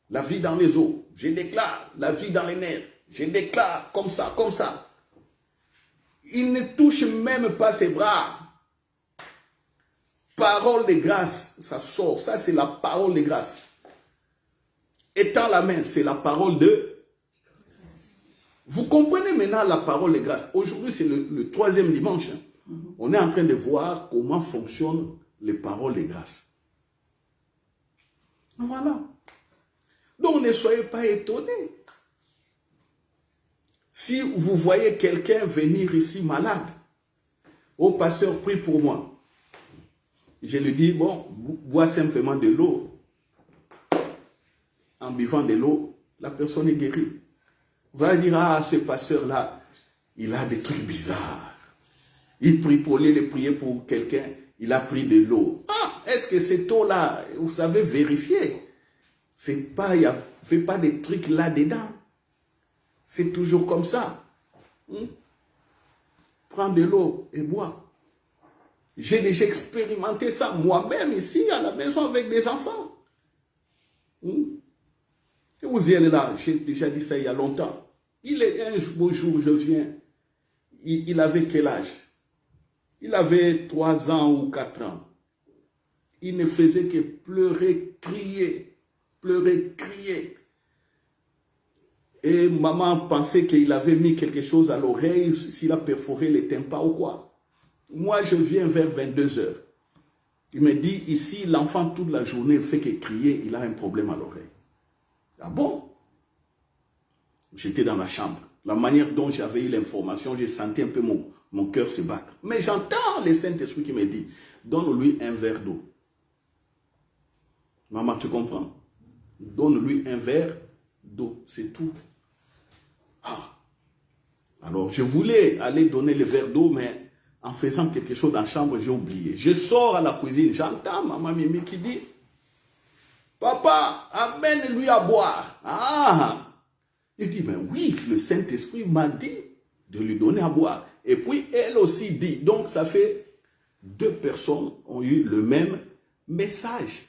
la vie dans les os. Je déclare la vie dans les nerfs. Je déclare comme ça, comme ça. Il ne touche même pas ses bras. Parole de grâce, ça sort. Ça, c'est la parole de grâce. Étends la main, c'est la parole de... Vous comprenez maintenant la parole de grâce. Aujourd'hui, c'est le troisième dimanche. On est en train de voir comment fonctionnent les paroles de grâce. Voilà. Donc, ne soyez pas étonnés. Si vous voyez quelqu'un venir ici malade, oh pasteur, prie pour moi. Je lui dis, bon, bois simplement de l'eau. En buvant de l'eau, la personne est guérie. Vous allez dire, ah, ce pasteur-là, il a des trucs bizarres. Il prie pour lui, il prier pour quelqu'un, il a pris de l'eau. Ah, est-ce que cette eau-là, vous savez vérifier? C'est pas, il ne fait pas des trucs là-dedans. C'est toujours comme ça. Prends de l'eau et bois. J'ai déjà expérimenté ça moi-même ici à la maison avec des enfants. Et vous y allez là, j'ai déjà dit ça il y a longtemps. Un beau jour, je viens. Il avait quel âge? Il avait 3 ans ou 4 ans. Il ne faisait que pleurer, crier. Pleurer, crier. Et maman pensait qu'il avait mis quelque chose à l'oreille, s'il a perforé les tympans ou quoi. Moi, je viens vers 22 heures. Il me dit, ici, l'enfant, toute la journée, ne fait que crier, il a un problème à l'oreille. Ah bon? J'étais dans la chambre. La manière dont j'avais eu l'information, j'ai senti un peu mon cœur se battre. Mais j'entends le Saint-Esprit qui me dit, donne-lui un verre d'eau. Maman, tu comprends? Donne-lui un verre d'eau, c'est tout. Ah. Alors, je voulais aller donner le verre d'eau, mais en faisant quelque chose dans la chambre, j'ai oublié. Je sors à la cuisine, j'entends maman Mimi qui dit, papa, amène-lui à boire. Ah! Il dit, ben oui, le Saint-Esprit m'a dit de lui donner à boire. Et puis, elle aussi dit, donc ça fait 2 personnes ont eu le même message.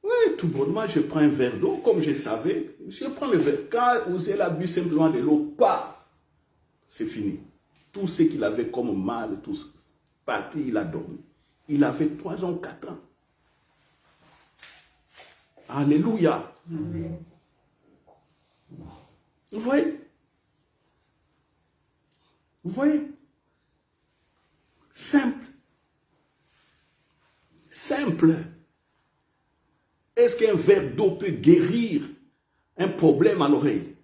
Oui, tout bonnement, je prends un verre d'eau, comme je savais, je prends le verre. Quand vous avez bu simplement de l'eau, paf, c'est fini. Tout ce qu'il avait comme mal, tout ce parti, il a dormi. Il avait 3 ans, 4 ans. Alléluia. Amen. Vous voyez? Vous voyez? Simple. Simple. Est-ce qu'un verre d'eau peut guérir un problème à l'oreille?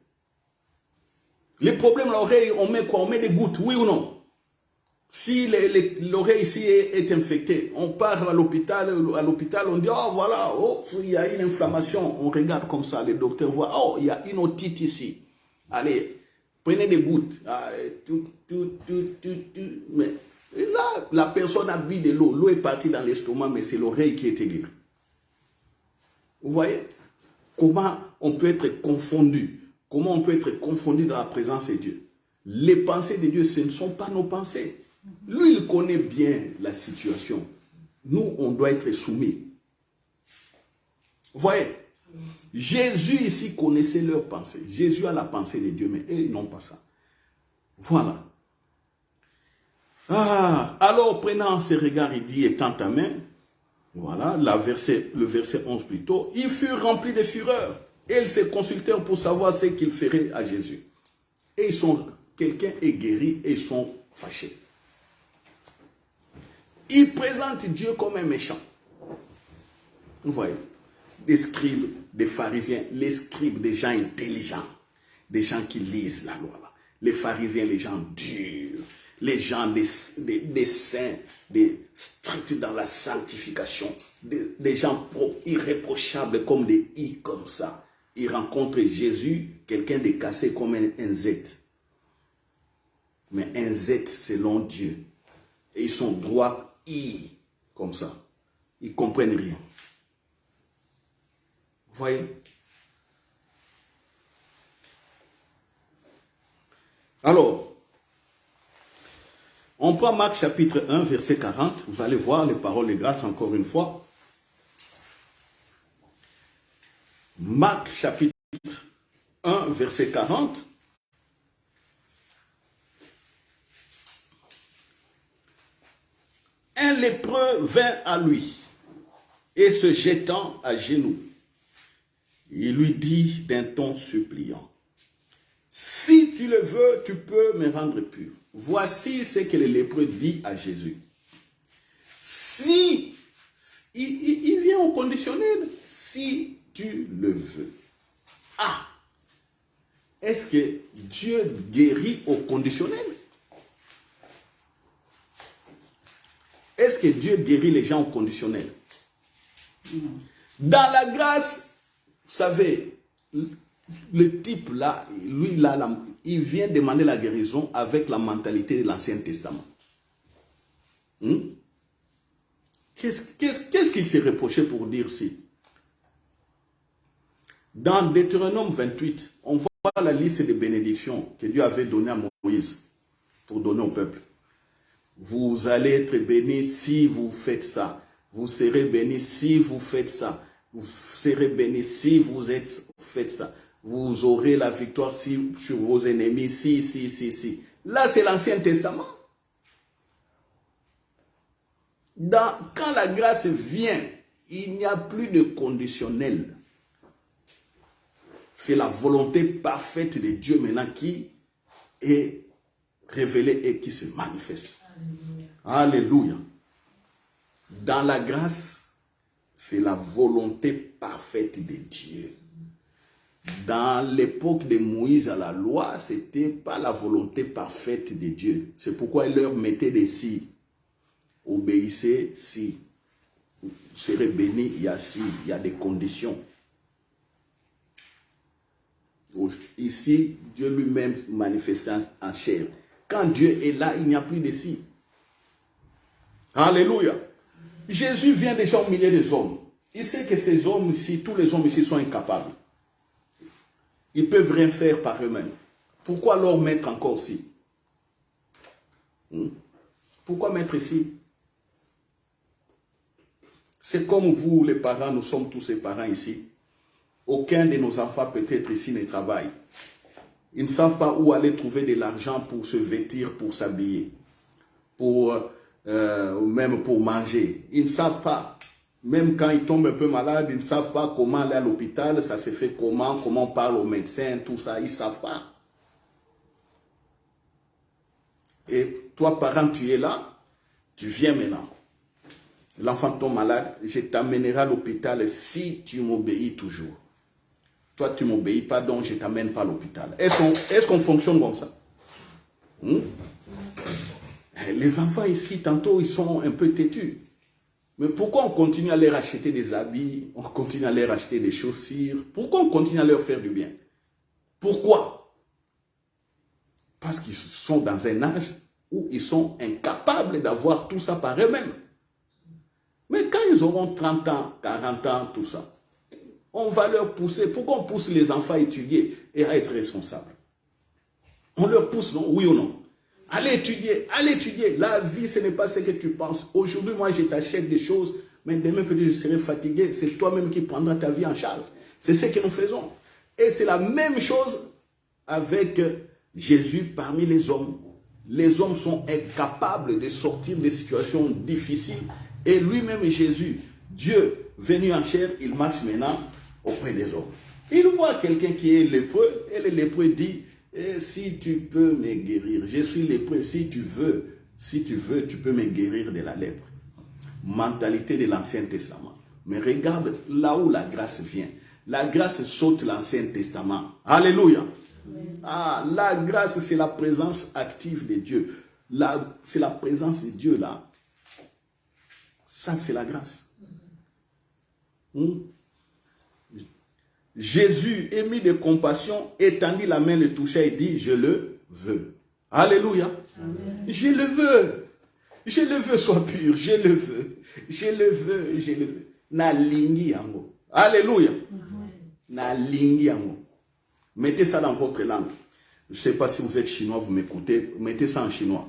Les problèmes à l'oreille, on met quoi? On met des gouttes, oui ou non? Si l'oreille ici est infectée, on part à l'hôpital, on dit, oh voilà, oh, il y a une inflammation. On regarde comme ça, les docteurs voient, oh, il y a une otite ici. Allez, prenez des gouttes. Mais là, la personne a bu de l'eau. L'eau est partie dans l'estomac, mais c'est l'oreille qui était guérie. Vous voyez comment on peut être confondu? Comment on peut être confondu dans la présence de Dieu? Les pensées de Dieu, ce ne sont pas nos pensées. Lui, il connaît bien la situation. Nous, on doit être soumis. Vous voyez, Jésus ici connaissait leurs pensées. Jésus a la pensée de Dieu, mais eux, ils n'ont pas ça. Voilà. Ah, alors, prenant ses regards, il dit, étends ta main. Voilà, le verset 11 plutôt. Ils furent remplis de fureur. Et ils se consultèrent pour savoir ce qu'ils feraient à Jésus. Et ils sont, quelqu'un est guéri et ils sont fâchés. Ils présentent Dieu comme un méchant. Vous voyez, des scribes, des pharisiens, les scribes, des gens intelligents, des gens qui lisent la loi. Là. Les pharisiens, les gens durs, les gens des saints, des stricts dans la sanctification, des gens irréprochables comme des i comme ça. Ils rencontrent Jésus, quelqu'un de cassé comme un Z. Mais un Z selon Dieu. Et ils sont droits i comme ça. Ils ne comprennent rien. Vous voyez? Alors, on prend Marc chapitre 1, verset 40. Vous allez voir les paroles de grâce encore une fois. Marc chapitre 1, verset 40. Un lépreux vint à lui et se jetant à genoux, il lui dit d'un ton suppliant, « Si tu le veux, tu peux me rendre pur. » Voici ce que le lépreux dit à Jésus. Si, il vient au conditionnel, si tu le veux. Ah, est-ce que Dieu guérit au conditionnel? Est-ce que Dieu guérit les gens au conditionnel? Dans la grâce, vous savez, le type là, lui là, il vient demander la guérison avec la mentalité de l'Ancien Testament. Qu'est-ce qu'il s'est reproché pour dire si? Dans Deutéronome 28, on voit la liste des bénédictions que Dieu avait données à Moïse pour donner au peuple. Vous allez être bénis si vous faites ça. Vous serez bénis si vous faites ça. Vous serez bénis si vous faites ça. Vous aurez la victoire sur vos ennemis si. Là, c'est l'Ancien Testament. Quand la grâce vient, il n'y a plus de conditionnel. C'est la volonté parfaite de Dieu maintenant qui est révélée et qui se manifeste. Alléluia. Dans la grâce, c'est la volonté parfaite de Dieu. Dans l'époque de Moïse à la loi, ce n'était pas la volonté parfaite de Dieu. C'est pourquoi il leur mettait des si. Obéissez si. Vous serez bénis, il y a si, il y a des conditions. Ici, Dieu lui-même manifesté en chair. Quand Dieu est là, il n'y a plus de si. Alléluia. Jésus vient déjà au milieu des hommes. Il sait que ces hommes ici, tous les hommes ici sont incapables. Ils ne peuvent rien faire par eux-mêmes. Pourquoi leur mettre encore ici? Pourquoi mettre ici? C'est comme vous, les parents, nous sommes tous les parents ici. Aucun de nos enfants peut-être ici ne travaille. Ils ne savent pas où aller trouver de l'argent pour se vêtir, pour s'habiller, même pour manger. Ils ne savent pas. Même quand ils tombent un peu malades, ils ne savent pas comment aller à l'hôpital, ça se fait comment on parle au médecin, tout ça, ils ne savent pas. Et toi, parent, tu es là, tu viens maintenant. L'enfant tombe malade, je t'amènerai à l'hôpital si tu m'obéis toujours. Toi, tu ne m'obéis pas, donc je ne t'amène pas à l'hôpital. Est-ce qu'on fonctionne comme ça? Les enfants ici, tantôt, ils sont un peu têtus. Mais pourquoi on continue à leur acheter des habits, on continue à leur acheter des chaussures? Pourquoi on continue à leur faire du bien? Pourquoi? Parce qu'ils sont dans un âge où ils sont incapables d'avoir tout ça par eux-mêmes. Mais quand ils auront 30 ans, 40 ans, tout ça, on va leur pousser. Pourquoi on pousse les enfants à étudier et à être responsables? On leur pousse, non? Oui ou non? Allez étudier, allez étudier. La vie, ce n'est pas ce que tu penses. Aujourd'hui, moi, je t'achète des choses, mais demain, peut-être je serai fatigué. C'est toi-même qui prendras ta vie en charge. C'est ce que nous faisons. Et c'est la même chose avec Jésus parmi les hommes. Les hommes sont incapables de sortir des situations difficiles. Et lui-même, Jésus, Dieu venu en chair, il marche maintenant auprès des hommes. Il voit quelqu'un qui est lépreux, et le lépreux dit, si tu peux me guérir, je suis lépreux, si tu veux, tu peux me guérir de la lèpre. Mentalité de l'Ancien Testament. Mais regarde là où la grâce vient. La grâce saute l'Ancien Testament. Alléluia. Ah, la grâce, c'est la présence active de Dieu. C'est la présence de Dieu là. Ça, c'est la grâce. Jésus, ému de compassion, étendit la main, le toucha et dit, je le veux. Alléluia. Amen. Je le veux. Je le veux, sois pur. Je le veux. Je le veux. Je le veux. Na lingi yango. Alléluia. Na lingi yango. Mettez ça dans votre langue. Je ne sais pas si vous êtes chinois, vous m'écoutez. Mettez ça en chinois.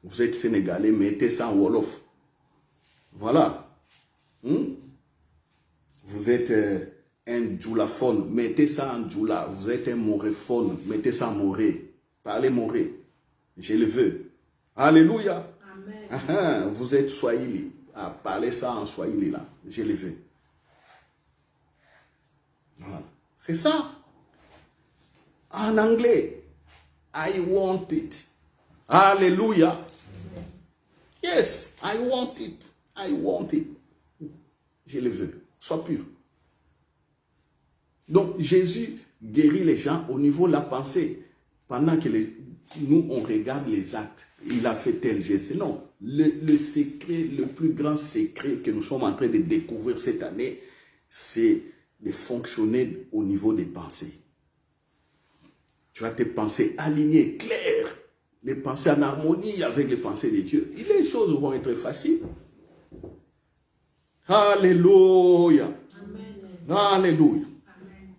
Vous êtes sénégalais, mettez ça en wolof. Voilà. Vous êtes un djoulaphone, mettez ça en djoula. Vous êtes un moréphone, mettez ça en moré. Parlez moré. Je le veux. Alléluia. Amen. Vous êtes swahili. Ah, parlez ça en swahili là. Je le veux. Voilà. C'est ça. En anglais, I want it. Alléluia. Yes, I want it. I want it. Je le veux. Sois pur. Donc, Jésus guérit les gens au niveau de la pensée. Pendant que nous, on regarde les actes. Il a fait tel geste. Non. Le secret, le plus grand secret que nous sommes en train de découvrir cette année, c'est de fonctionner au niveau des pensées. Tu as tes pensées alignées, claires. Les pensées en harmonie avec les pensées de Dieu. Et les choses vont être faciles. Alléluia. Amen. Alléluia. Amen.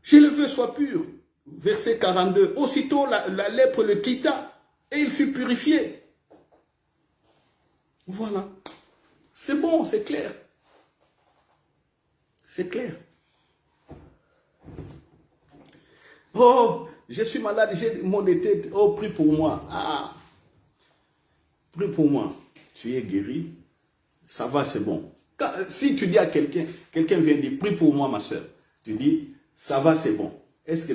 Je le veux, sois pur. Verset 42. Aussitôt la lèpre le quitta et il fut purifié. Voilà. C'est bon, c'est clair. C'est clair. Oh, je suis malade, j'ai mal de tête. Oh, prie pour moi. Ah, prie pour moi. Tu es guéri. Ça va, c'est bon. Si tu dis à quelqu'un vient dire, prie pour moi, ma soeur. Tu dis, ça va, c'est bon. Est-ce que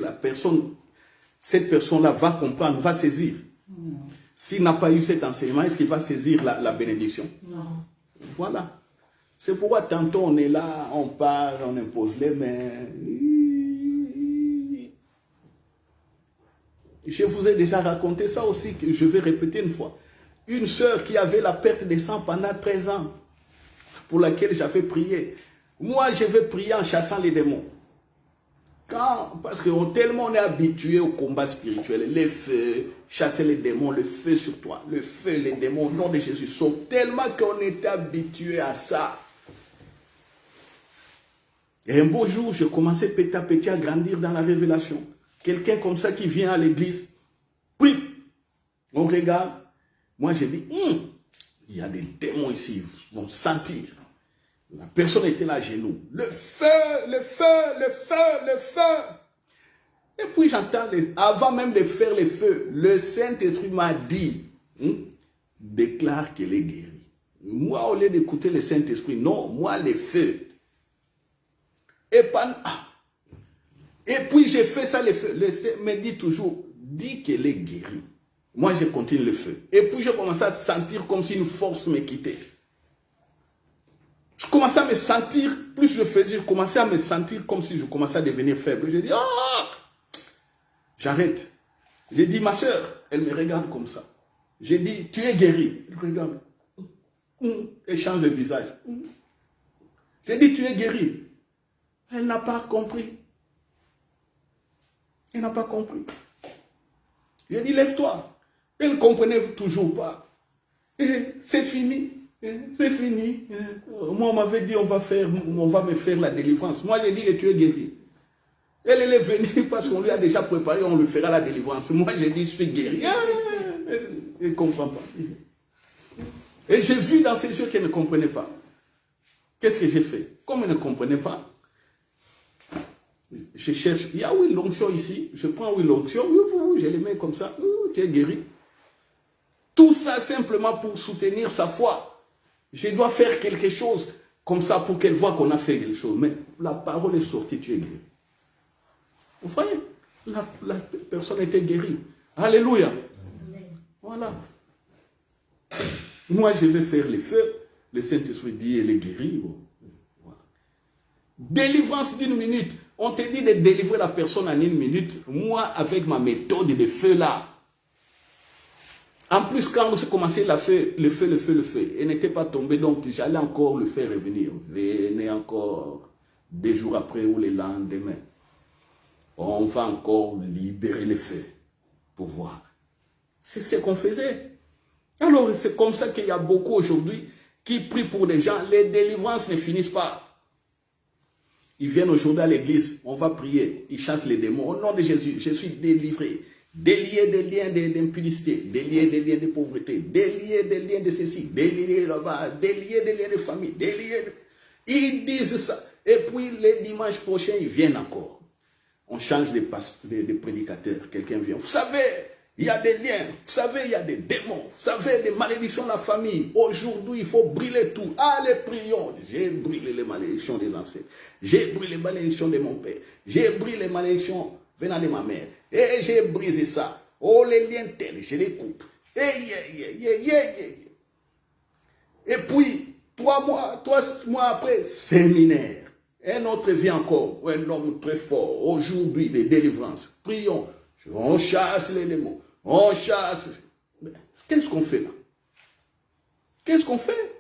cette personne-là va comprendre, va saisir? Non. S'il n'a pas eu cet enseignement, est-ce qu'il va saisir la bénédiction? Non. Voilà. C'est pourquoi tantôt on est là, on parle, on impose les mains. Je vous ai déjà raconté ça aussi, que je vais répéter une fois. Une sœur qui avait la perte de sang pendant 13 ans, pour laquelle j'avais prié. Moi, je vais prier en chassant les démons. Parce que tellement on est habitué au combat spirituel, les feux, chasser les démons, le feu sur toi, le feu, les démons, au nom de Jésus, sauve. Tellement qu'on est habitué à ça. Et un beau jour, je commençais petit à petit à grandir dans la révélation. Quelqu'un comme ça qui vient à l'église, prie. On regarde. Moi, j'ai dit, il y a des démons ici, ils vont sentir. La personne était là à genoux. Le feu, le feu, le feu, le feu. Et puis j'entends, avant même de faire le feu, le Saint-Esprit m'a dit, déclare qu'elle est guérie. Moi, au lieu d'écouter le Saint-Esprit, non, moi, le feu. Et puis j'ai fait ça, le feu. Le feu me dit toujours, dis qu'elle est guérie. Moi, je continue le feu. Et puis je commençais à sentir comme si une force me quittait. Je commençais à me sentir, plus je le faisais, je commençais à me sentir comme si je commençais à devenir faible. J'ai dit, j'arrête. J'ai dit, ma soeur, elle me regarde comme ça. J'ai dit, tu es guérie. Elle regarde. Elle change le visage. J'ai dit, tu es guérie. Elle n'a pas compris. Elle n'a pas compris. J'ai dit, lève-toi. Elle ne comprenait toujours pas. C'est fini. C'est fini. Moi, on m'avait dit, on va me faire la délivrance. Moi, j'ai dit que tu es guéri. Elle est venue parce qu'on lui a déjà préparé, on lui fera la délivrance. Moi, j'ai dit, je suis guéri. Il ne comprend pas. Et j'ai vu dans ses yeux qu'elle ne comprenait pas. Qu'est-ce que j'ai fait? Comme elle ne comprenait pas, je cherche. Il y a oui l'onction ici. Je prends oui l'onction. Je les mets comme ça. Tu es guéri. Tout ça simplement pour soutenir sa foi. Je dois faire quelque chose comme ça pour qu'elle voie qu'on a fait quelque chose. Mais la parole est sortie, tu es guéri. Vous voyez, la personne était guérie. Alléluia. Voilà. Moi, je vais faire les feux. Le Saint-Esprit dit, elle est guérie. Bon. Voilà. Délivrance d'une minute. On te dit de délivrer la personne en une minute. Moi, avec ma méthode de feu là. En plus, quand j'ai commencé le feu, elle n'était pas tombée. Donc, j'allais encore le faire revenir. Venez encore 2 jours après ou le lendemain. On va encore libérer le feu pour voir. C'est ce qu'on faisait. Alors, c'est comme ça qu'il y a beaucoup aujourd'hui qui prient pour des gens. Les délivrances ne finissent pas. Ils viennent aujourd'hui à l'église, on va prier, ils chassent les démons. Au nom de Jésus, je suis délivré. Délié des liens d'impudicité, délié des liens de pauvreté, délié des liens de ceci, délié là-bas, délié des liens de famille, délié. Ils disent ça. Et puis, les dimanches prochains, ils viennent encore. On change de prédicateurs. Quelqu'un vient. Vous savez, il y a des liens. Vous savez, il y a des démons. Vous savez, des malédictions de la famille. Aujourd'hui, il faut brûler tout. Allez, prions. J'ai brûlé les malédictions des ancêtres. J'ai brûlé les malédictions de mon père. J'ai brûlé les malédictions venant de ma mère. Et j'ai brisé ça. Oh, les liens tels, je les coupe. Et puis, 3 mois après, séminaire. Un autre vient encore, un homme très fort. Aujourd'hui, les délivrances. Prions. On chasse les démons. On chasse. Qu'est-ce qu'on fait là? Qu'est-ce qu'on fait?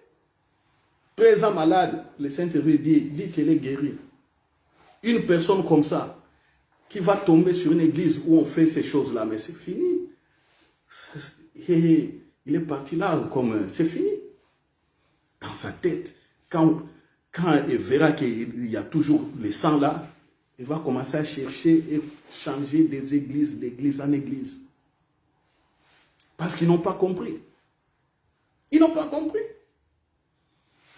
13 ans malade, le Saint-Esprit dit qu'elle est guérie. Une personne comme ça, qui va tomber sur une église où on fait ces choses-là, mais c'est fini. Et il est parti là, comme c'est fini. Dans sa tête, quand il verra qu'il y a toujours le sang là, il va commencer à chercher et changer des églises, d'église en église. Parce qu'ils n'ont pas compris. Ils n'ont pas compris.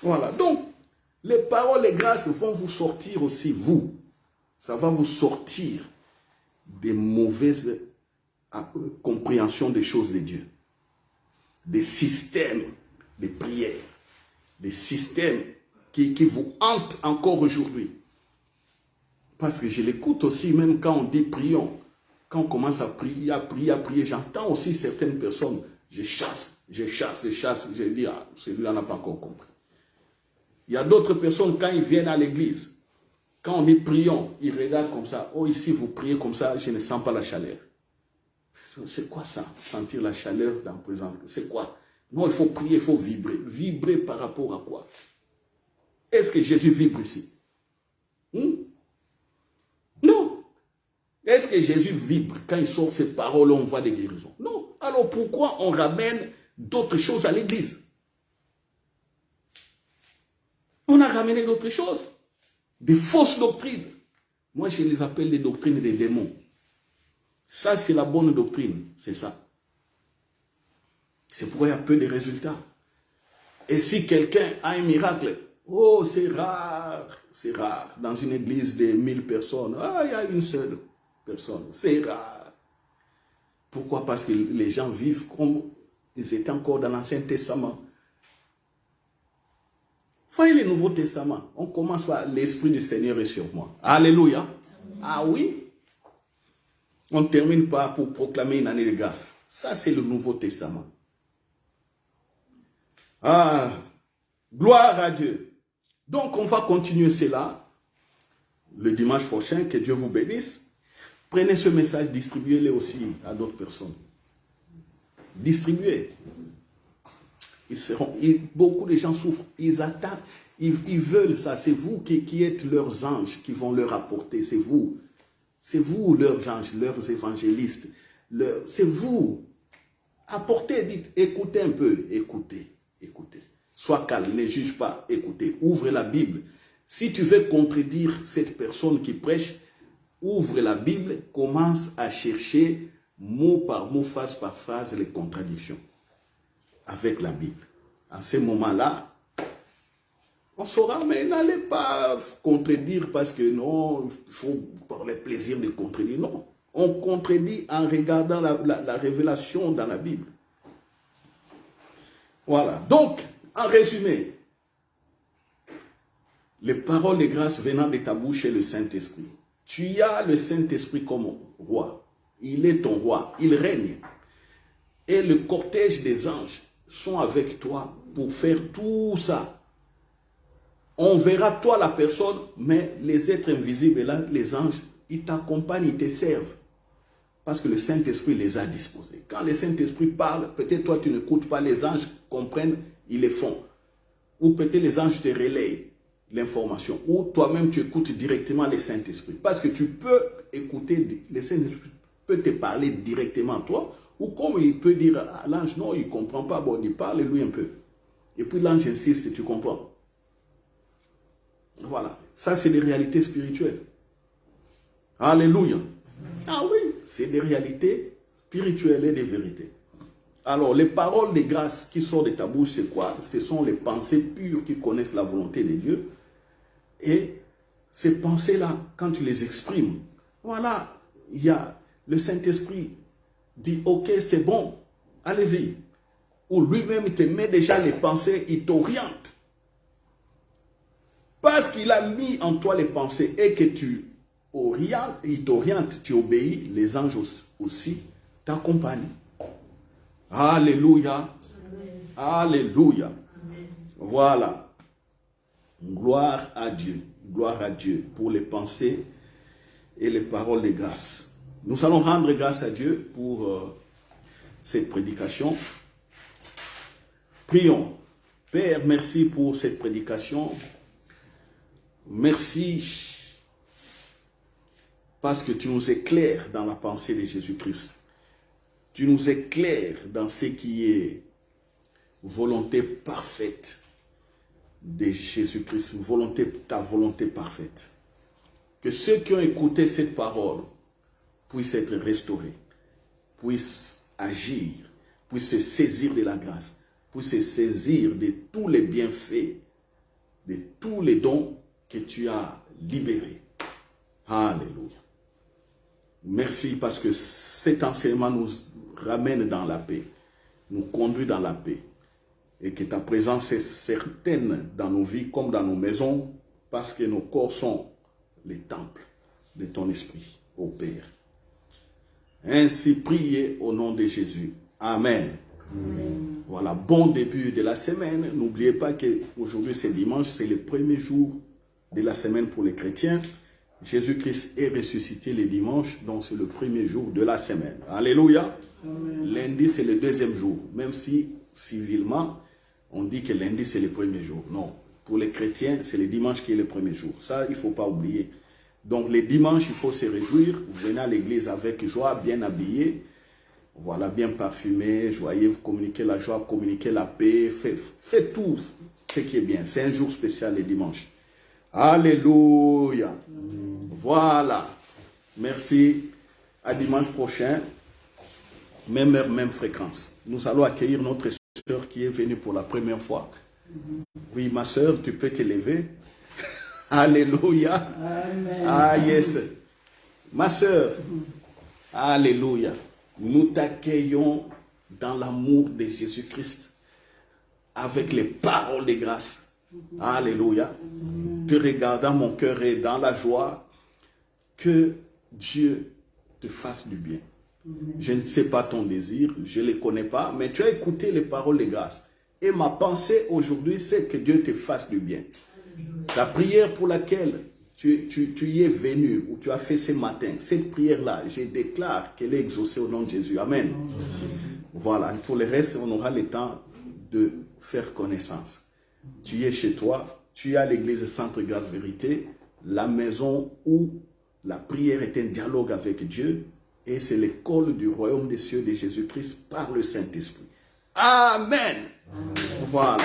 Voilà. Donc, les paroles et grâces vont vous sortir aussi, vous. Ça va vous sortir des mauvaises compréhensions des choses de Dieu. Des systèmes de prière. Des systèmes qui vous hantent encore aujourd'hui. Parce que je l'écoute aussi, même quand on dit prions. Quand on commence à prier, j'entends aussi certaines personnes, je chasse, je dis, ah, celui-là n'a pas encore compris. Il y a d'autres personnes, quand ils viennent à l'église, quand on dit prions, ils regardent comme ça, oh ici vous priez comme ça, je ne sens pas la chaleur. C'est quoi ça, sentir la chaleur dans le présent? C'est quoi? Non, il faut prier, il faut vibrer. Vibrer par rapport à quoi? Est-ce que Jésus vibre ici? Non. Est-ce que Jésus vibre quand il sort ses paroles, on voit des guérisons? Non. Alors pourquoi on ramène d'autres choses à l'église? On a ramené d'autres choses. Des fausses doctrines. Moi, je les appelle des doctrines des démons. Ça, c'est la bonne doctrine. C'est ça. C'est pourquoi il y a peu de résultats. Et si quelqu'un a un miracle, oh, c'est rare. C'est rare. Dans une église de 1000 personnes, ah, il y a une seule personne. C'est rare. Pourquoi? Parce que les gens vivent comme ils étaient encore dans l'Ancien Testament. Voyez le Nouveau Testament. On commence par l'Esprit du Seigneur est sur moi. Alléluia. Amen. Ah oui. On ne termine pas pour proclamer une année de grâce. Ça, c'est le Nouveau Testament. Ah, gloire à Dieu. Donc, on va continuer cela le dimanche prochain. Que Dieu vous bénisse. Prenez ce message, distribuez-le aussi à d'autres personnes. Distribuez. Beaucoup de gens souffrent, ils attendent, ils veulent ça. C'est vous qui êtes leurs anges qui vont leur apporter. C'est vous leurs anges, leurs évangélistes. C'est vous. Apportez, dites, écoutez un peu, écoutez. Sois calme, ne juge pas, écoutez. Ouvre la Bible. Si tu veux contredire cette personne qui prêche, ouvre la Bible, commence à chercher mot par mot, phrase par phrase, les contradictions. avec la Bible. À ce moment-là, on saura, mais n'allez pas contredire parce que non, il faut par le plaisir de contredire. Non, on contredit en regardant la révélation dans la Bible. Voilà. Donc, en résumé, les paroles de grâce venant de ta bouche est le Saint-Esprit. Tu as le Saint-Esprit comme roi. Il est ton roi. Il règne. Et le cortège des anges sont avec toi pour faire tout ça. On verra toi la personne, mais les êtres invisibles, là, les anges, ils t'accompagnent, ils te servent. Parce que le Saint-Esprit les a disposés. Quand le Saint-Esprit parle, peut-être toi tu n'écoutes pas, les anges comprennent, ils le font. Ou peut-être les anges te relayent l'information. Ou toi-même tu écoutes directement le Saint-Esprit. Parce que tu peux écouter, le Saint-Esprit peut te parler directement à toi. Ou comme il peut dire à l'ange, non, il ne comprend pas, bon, il parle lui un peu. Et puis l'ange insiste, tu comprends. Voilà, ça c'est des réalités spirituelles. Alléluia. Ah oui, c'est des réalités spirituelles et des vérités. Alors, les paroles de grâce qui sortent de ta bouche, c'est quoi? Ce sont les pensées pures qui connaissent la volonté de Dieu. Et ces pensées-là, quand tu les exprimes, voilà, il y a le Saint-Esprit dit, ok, c'est bon, allez-y. Ou lui-même, il te met déjà les pensées, il t'oriente. Parce qu'il a mis en toi les pensées et que tu orientes, il t'oriente, tu obéis, les anges aussi t'accompagnent. Alléluia. Amen. Alléluia. Amen. Voilà. Gloire à Dieu. Gloire à Dieu pour les pensées et les paroles de grâce. Nous allons rendre grâce à Dieu pour cette prédication. Prions. Père, merci pour cette prédication. Merci parce que tu nous éclaires dans la pensée de Jésus-Christ. Tu nous éclaires dans ce qui est volonté parfaite de Jésus-Christ, ta volonté parfaite. Que ceux qui ont écouté cette parole puissent être restaurés, puissent agir, puissent se saisir de la grâce, puissent se saisir de tous les bienfaits, de tous les dons que tu as libérés. Alléluia. Merci parce que cet enseignement nous ramène dans la paix, nous conduit dans la paix. Et que ta présence est certaine dans nos vies comme dans nos maisons, parce que nos corps sont les temples de ton esprit, ô Père. Ainsi priez au nom de Jésus. Amen. Amen. Voilà, bon début de la semaine. N'oubliez pas qu'aujourd'hui c'est dimanche, c'est le premier jour de la semaine pour les chrétiens. Jésus-Christ est ressuscité le dimanche, donc c'est le premier jour de la semaine. Alléluia. Amen. Lundi c'est le deuxième jour, même si civilement on dit que lundi c'est le premier jour. Non, pour les chrétiens c'est le dimanche qui est le premier jour. Ça il ne faut pas oublier. Donc les dimanches il faut se réjouir. Vous venez à l'église avec joie, bien habillé. Voilà, bien parfumé, joyeux, vous communiquez la joie, communiquez la paix, faites tout ce qui est bien. C'est un jour spécial le dimanche. Alléluia. Voilà. Merci. À dimanche prochain. Même heure, même fréquence. Nous allons accueillir notre sœur qui est venue pour la première fois. Oui, ma sœur, tu peux te lever. Alléluia. Amen. Ah, yes. Ma sœur. Alléluia. Nous t'accueillons dans l'amour de Jésus-Christ avec les paroles de grâce. Alléluia. Te regardant, mon cœur est dans la joie que Dieu te fasse du bien. Je ne sais pas ton désir, je ne les connais pas, mais tu as écouté les paroles de grâce. Et ma pensée aujourd'hui, c'est que Dieu te fasse du bien. La prière pour laquelle tu y es venu, ou tu as fait ce matin, cette prière-là, je déclare qu'elle est exaucée au nom de Jésus. Amen. Voilà, et pour le reste, on aura le temps de faire connaissance. Tu es chez toi, tu es à l'église Centre Grâce Vérité, la maison où la prière est un dialogue avec Dieu, et c'est l'école du royaume des cieux de Jésus-Christ par le Saint-Esprit. Amen. Voilà.